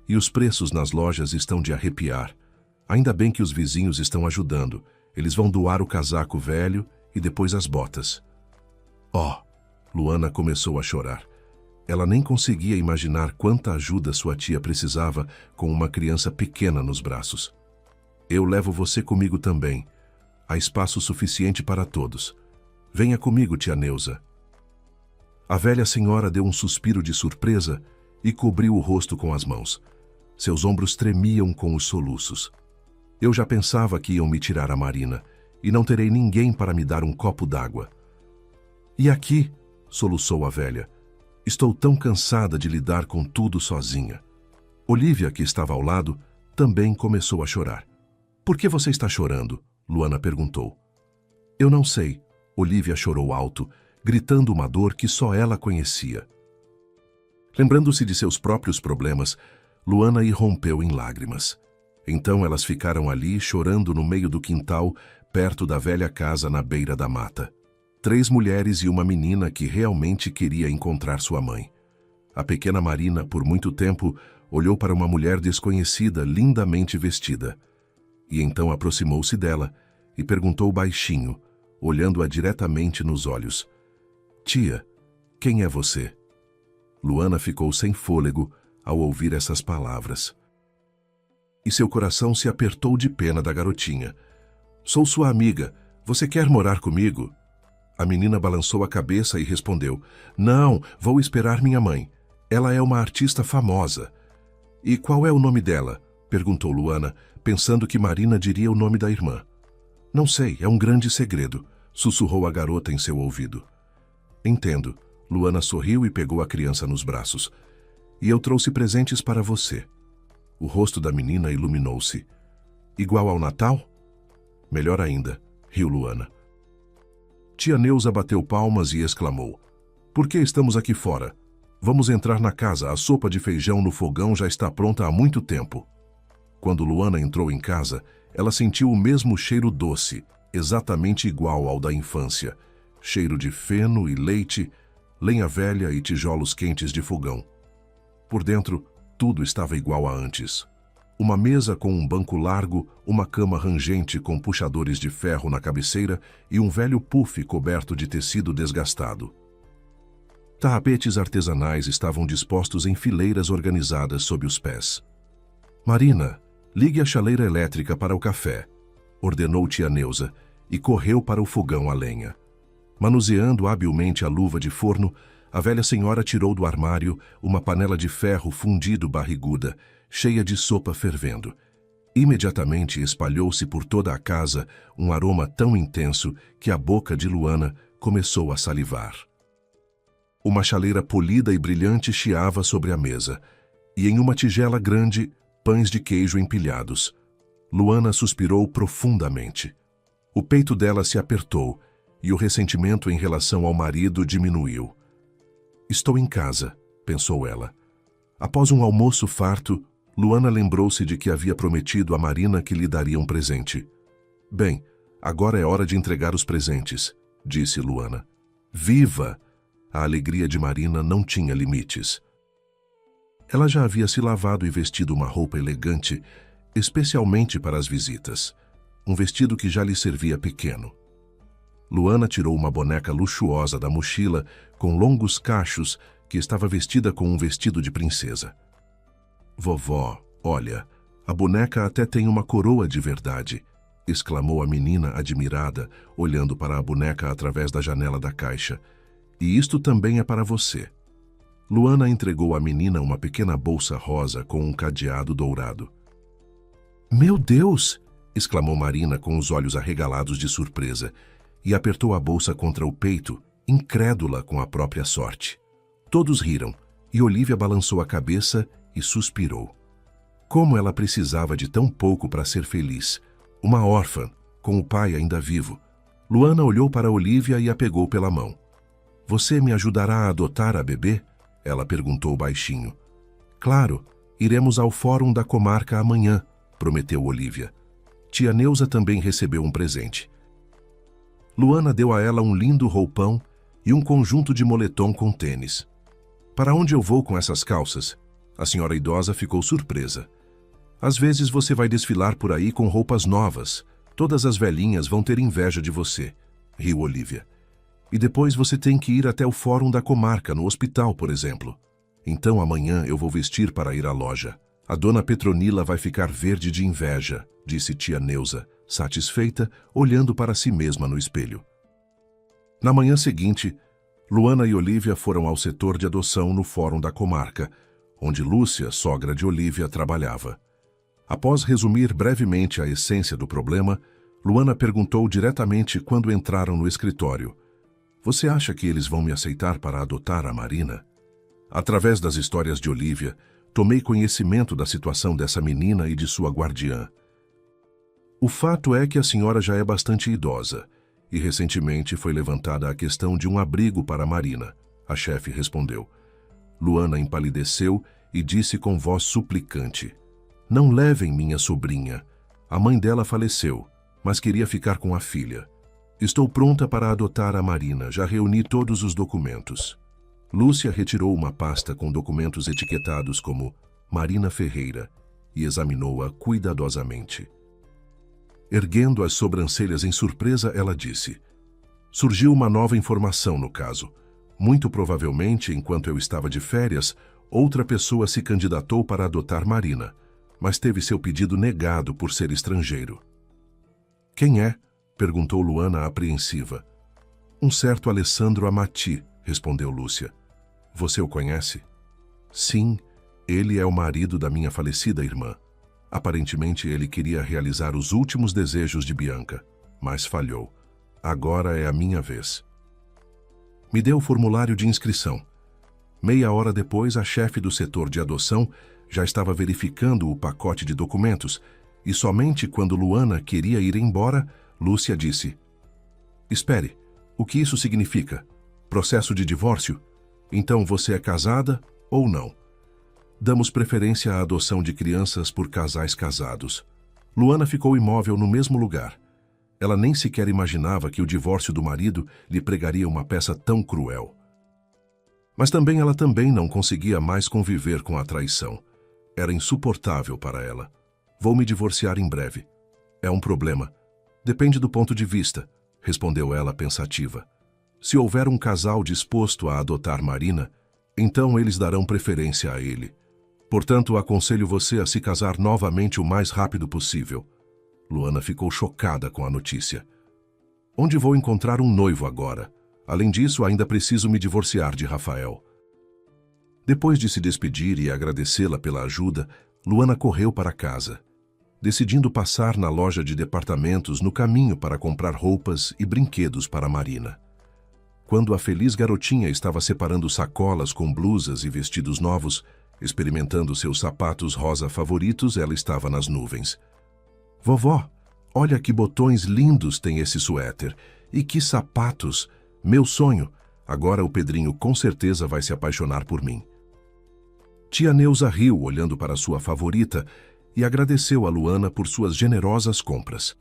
E os preços nas lojas estão de arrepiar. Ainda bem que os vizinhos estão ajudando. Eles vão doar o casaco velho e depois as botas. Oh! Luana começou a chorar. Ela nem conseguia imaginar quanta ajuda sua tia precisava com uma criança pequena nos braços. Eu levo você comigo também. Há espaço suficiente para todos. Venha comigo, tia Neuza. A velha senhora deu um suspiro de surpresa e cobriu o rosto com as mãos. Seus ombros tremiam com os soluços. Eu já pensava que iam me tirar a Marina e não terei ninguém para me dar um copo d'água. E aqui, soluçou a velha, estou tão cansada de lidar com tudo sozinha. Olívia, que estava ao lado, também começou a chorar. Por que você está chorando? Luana perguntou. Eu não sei. Olívia chorou alto, gritando uma dor que só ela conhecia. Lembrando-se de seus próprios problemas, Luana irrompeu em lágrimas. Então elas ficaram ali chorando no meio do quintal, perto da velha casa na beira da mata. 3 mulheres e uma menina que realmente queria encontrar sua mãe. A pequena Marina, por muito tempo, olhou para uma mulher desconhecida, lindamente vestida. E então aproximou-se dela e perguntou baixinho, olhando-a diretamente nos olhos. Tia, quem é você? Luana ficou sem fôlego ao ouvir essas palavras. E seu coração se apertou de pena da garotinha. Sou sua amiga. Você quer morar comigo? A menina balançou a cabeça e respondeu. Não, vou esperar minha mãe. Ela é uma artista famosa. E qual é o nome dela? Perguntou Luana, pensando que Marina diria o nome da irmã. Não sei, é um grande segredo, sussurrou a garota em seu ouvido. Entendo. Luana sorriu e pegou a criança nos braços. E eu trouxe presentes para você. O rosto da menina iluminou-se. Igual ao Natal? Melhor ainda, riu Luana. Tia Neuza bateu palmas e exclamou. Por que estamos aqui fora? Vamos entrar na casa, a sopa de feijão no fogão já está pronta há muito tempo. Quando Luana entrou em casa, ela sentiu o mesmo cheiro doce, exatamente igual ao da infância. Cheiro de feno e leite, lenha velha e tijolos quentes de fogão. Por dentro, tudo estava igual a antes. Uma mesa com um banco largo, uma cama rangente com puxadores de ferro na cabeceira e um velho puff coberto de tecido desgastado. Tapetes artesanais estavam dispostos em fileiras organizadas sob os pés. Marina, ligue a chaleira elétrica para o café, ordenou tia Neuza e correu para o fogão a lenha. Manuseando habilmente a luva de forno, a velha senhora tirou do armário uma panela de ferro fundido barriguda, cheia de sopa fervendo. Imediatamente espalhou-se por toda a casa um aroma tão intenso que a boca de Luana começou a salivar. Uma chaleira polida e brilhante chiava sobre a mesa, e em uma tigela grande, pães de queijo empilhados. Luana suspirou profundamente. O peito dela se apertou, e o ressentimento em relação ao marido diminuiu. Estou em casa, pensou ela. Após um almoço farto, Luana lembrou-se de que havia prometido a Marina que lhe daria um presente. Bem, agora é hora de entregar os presentes, disse Luana. Viva! A alegria de Marina não tinha limites. Ela já havia se lavado e vestido uma roupa elegante, especialmente para as visitas. Um vestido que já lhe servia pequeno. Luana tirou uma boneca luxuosa da mochila, com longos cachos, que estava vestida com um vestido de princesa. Vovó, olha, a boneca até tem uma coroa de verdade, exclamou a menina admirada, olhando para a boneca através da janela da caixa. E isto também é para você. Luana entregou à menina uma pequena bolsa rosa com um cadeado dourado. Meu Deus! Exclamou Marina com os olhos arregalados de surpresa e apertou a bolsa contra o peito, incrédula com a própria sorte. Todos riram e Olívia balançou a cabeça e suspirou. Como ela precisava de tão pouco para ser feliz. Uma órfã, com o pai ainda vivo. Luana olhou para Olívia e a pegou pela mão. Você me ajudará a adotar a bebê? Ela perguntou baixinho. Claro, iremos ao fórum da comarca amanhã, prometeu Olívia. Tia Neuza também recebeu um presente. Luana deu a ela um lindo roupão e um conjunto de moletom com tênis. Para onde eu vou com essas calças? A senhora idosa ficou surpresa. Às vezes você vai desfilar por aí com roupas novas. Todas as velhinhas vão ter inveja de você, riu Olívia. E depois você tem que ir até o fórum da comarca, no hospital, por exemplo. Então amanhã eu vou vestir para ir à loja. A dona Petronila vai ficar verde de inveja, disse tia Neuza, satisfeita, olhando para si mesma no espelho. Na manhã seguinte, Luana e Olívia foram ao setor de adoção no fórum da comarca, onde Lúcia, sogra de Olívia, trabalhava. Após resumir brevemente a essência do problema, Luana perguntou diretamente quando entraram no escritório. Você acha que eles vão me aceitar para adotar a Marina? Através das histórias de Olívia, tomei conhecimento da situação dessa menina e de sua guardiã. O fato é que a senhora já é bastante idosa e recentemente foi levantada a questão de um abrigo para a Marina, a chefe respondeu. Luana empalideceu e disse com voz suplicante. Não levem minha sobrinha. A mãe dela faleceu, mas queria ficar com a filha. Estou pronta para adotar a Marina, já reuni todos os documentos. Lúcia retirou uma pasta com documentos etiquetados como Marina Ferreira e examinou-a cuidadosamente. Erguendo as sobrancelhas em surpresa, ela disse: surgiu uma nova informação no caso. Muito provavelmente, enquanto eu estava de férias, outra pessoa se candidatou para adotar Marina, mas teve seu pedido negado por ser estrangeiro. Quem é? Perguntou Luana apreensiva. Um certo Alessandro Amati, respondeu Lúcia. Você o conhece? Sim, ele é o marido da minha falecida irmã. Aparentemente ele queria realizar os últimos desejos de Bianca, mas falhou. Agora é a minha vez. Me dê o formulário de inscrição. Meia hora depois, a chefe do setor de adoção já estava verificando o pacote de documentos e somente quando Luana queria ir embora, Lúcia disse: espere, o que isso significa? Processo de divórcio? Então você é casada ou não? Damos preferência à adoção de crianças por casais casados. Luana ficou imóvel no mesmo lugar. Ela nem sequer imaginava que o divórcio do marido lhe pregaria uma peça tão cruel. Mas ela também não conseguia mais conviver com a traição. Era insuportável para ela. Vou me divorciar em breve. É um problema. Depende do ponto de vista, respondeu ela pensativa. Se houver um casal disposto a adotar Marina, então eles darão preferência a ele. Portanto, aconselho você a se casar novamente o mais rápido possível. Luana ficou chocada com a notícia. Onde vou encontrar um noivo agora? Além disso, ainda preciso me divorciar de Rafael. Depois de se despedir e agradecê-la pela ajuda, Luana correu para casa, decidindo passar na loja de departamentos no caminho para comprar roupas e brinquedos para Marina. Quando a feliz garotinha estava separando sacolas com blusas e vestidos novos, experimentando seus sapatos rosa favoritos, ela estava nas nuvens. Vovó, olha que botões lindos tem esse suéter. E que sapatos! Meu sonho! Agora o Pedrinho com certeza vai se apaixonar por mim. Tia Neuza riu olhando para sua favorita e agradeceu a Luana por suas generosas compras.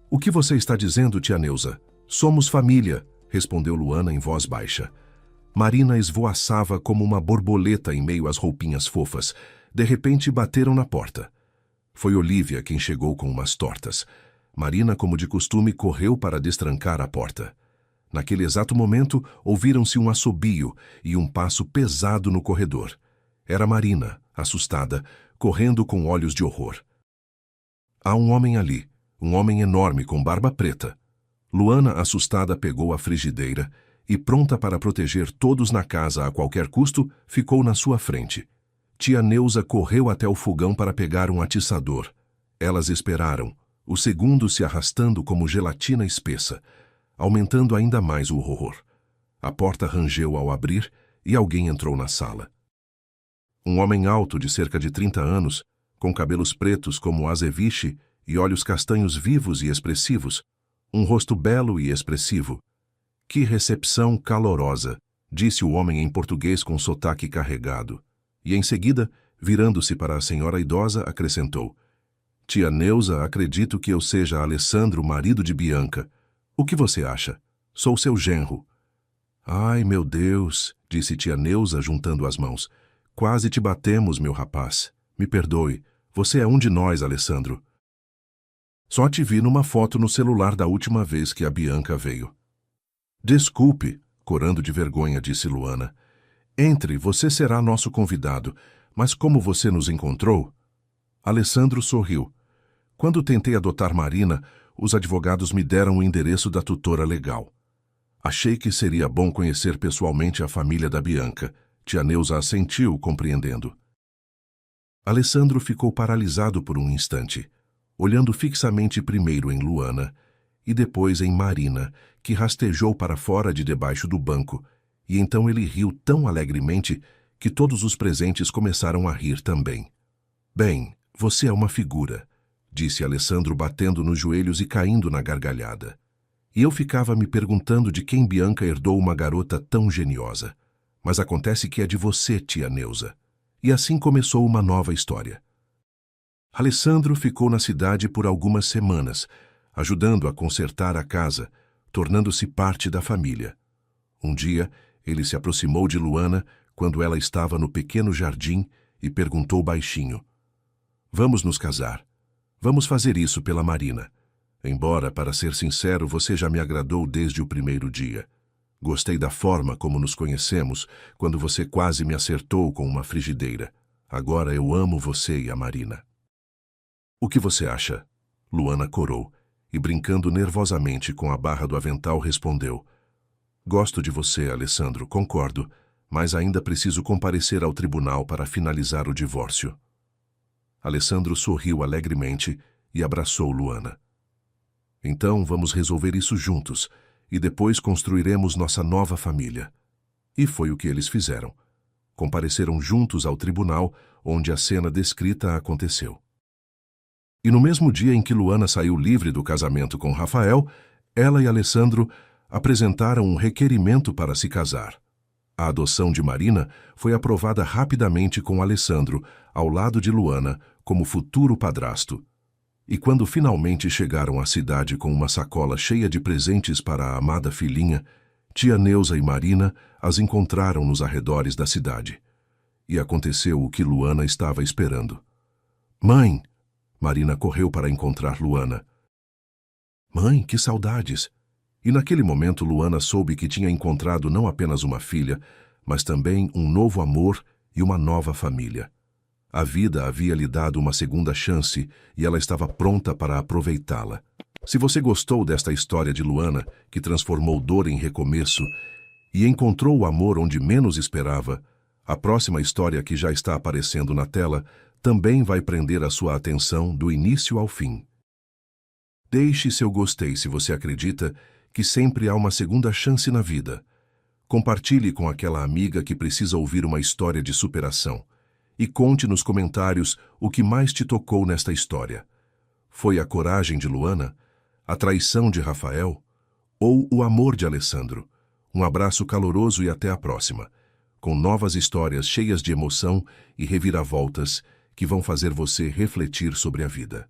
O que você está dizendo, tia Neuza? Somos família, respondeu Luana em voz baixa. Marina esvoaçava como uma borboleta em meio às roupinhas fofas. De repente bateram na porta. Foi Olívia quem chegou com umas tortas. Marina, como de costume, correu para destrancar a porta. Naquele exato momento, ouviram-se um assobio e um passo pesado no corredor. Era Marina, assustada, correndo com olhos de horror. Há um homem ali, um homem enorme com barba preta. Luana, assustada, pegou a frigideira e, pronta para proteger todos na casa a qualquer custo, ficou na sua frente. Tia Neuza correu até o fogão para pegar um atiçador. Elas esperaram, o segundo se arrastando como gelatina espessa, aumentando ainda mais o horror. A porta rangeu ao abrir e alguém entrou na sala. Um homem alto de cerca de 30 anos, com cabelos pretos como azeviche e olhos castanhos vivos e expressivos, um rosto belo e expressivo. Que recepção calorosa, disse o homem em português com sotaque carregado. E em seguida, virando-se para a senhora idosa, acrescentou: Tia Neuza, acredito que eu seja Alessandro, marido de Bianca. O que você acha? Sou seu genro. Ai, meu Deus, disse tia Neuza, juntando as mãos. Quase te batemos, meu rapaz. Me perdoe. Você é um de nós, Alessandro. Só te vi numa foto no celular da última vez que a Bianca veio. Desculpe, corando de vergonha, disse Luana. Entre, você será nosso convidado. Mas como você nos encontrou? Alessandro sorriu. Quando tentei adotar Marina, os advogados me deram o endereço da tutora legal. Achei que seria bom conhecer pessoalmente a família da Bianca. Tia Neuza assentiu, compreendendo. Alessandro ficou paralisado por um instante, olhando fixamente primeiro em Luana e depois em Marina, que rastejou para fora de debaixo do banco, e então ele riu tão alegremente que todos os presentes começaram a rir também. Bem, você é uma figura, disse Alessandro batendo nos joelhos e caindo na gargalhada. E eu ficava me perguntando de quem Bianca herdou uma garota tão geniosa. Mas acontece que é de você, tia Neuza. E assim começou uma nova história. Alessandro ficou na cidade por algumas semanas, ajudando a consertar a casa, tornando-se parte da família. Um dia, ele se aproximou de Luana quando ela estava no pequeno jardim e perguntou baixinho: Vamos nos casar. Vamos fazer isso pela Marina. Embora, para ser sincero, você já me agradou desde o primeiro dia. Gostei da forma como nos conhecemos, quando você quase me acertou com uma frigideira. Agora eu amo você e a Marina. O que você acha? Luana corou, e brincando nervosamente com a barra do avental respondeu: Gosto de você, Alessandro, concordo, mas ainda preciso comparecer ao tribunal para finalizar o divórcio. Alessandro sorriu alegremente e abraçou Luana. Então vamos resolver isso juntos, e depois construiremos nossa nova família. E foi o que eles fizeram. Compareceram juntos ao tribunal, onde a cena descrita aconteceu. E no mesmo dia em que Luana saiu livre do casamento com Rafael, ela e Alessandro apresentaram um requerimento para se casar. A adoção de Marina foi aprovada rapidamente com Alessandro, ao lado de Luana, como futuro padrasto. E quando finalmente chegaram à cidade com uma sacola cheia de presentes para a amada filhinha, tia Neuza e Marina as encontraram nos arredores da cidade. E aconteceu o que Luana estava esperando. Mãe! Marina correu para encontrar Luana. Mãe, que saudades! E naquele momento Luana soube que tinha encontrado não apenas uma filha, mas também um novo amor e uma nova família. A vida havia lhe dado uma segunda chance e ela estava pronta para aproveitá-la. Se você gostou desta história de Luana, que transformou dor em recomeço e encontrou o amor onde menos esperava, a próxima história que já está aparecendo na tela também vai prender a sua atenção do início ao fim. Deixe seu gostei se você acredita que sempre há uma segunda chance na vida. Compartilhe com aquela amiga que precisa ouvir uma história de superação. E conte nos comentários o que mais te tocou nesta história. Foi a coragem de Luana? A traição de Rafael? Ou o amor de Alessandro? Um abraço caloroso e até a próxima, com novas histórias cheias de emoção e reviravoltas que vão fazer você refletir sobre a vida.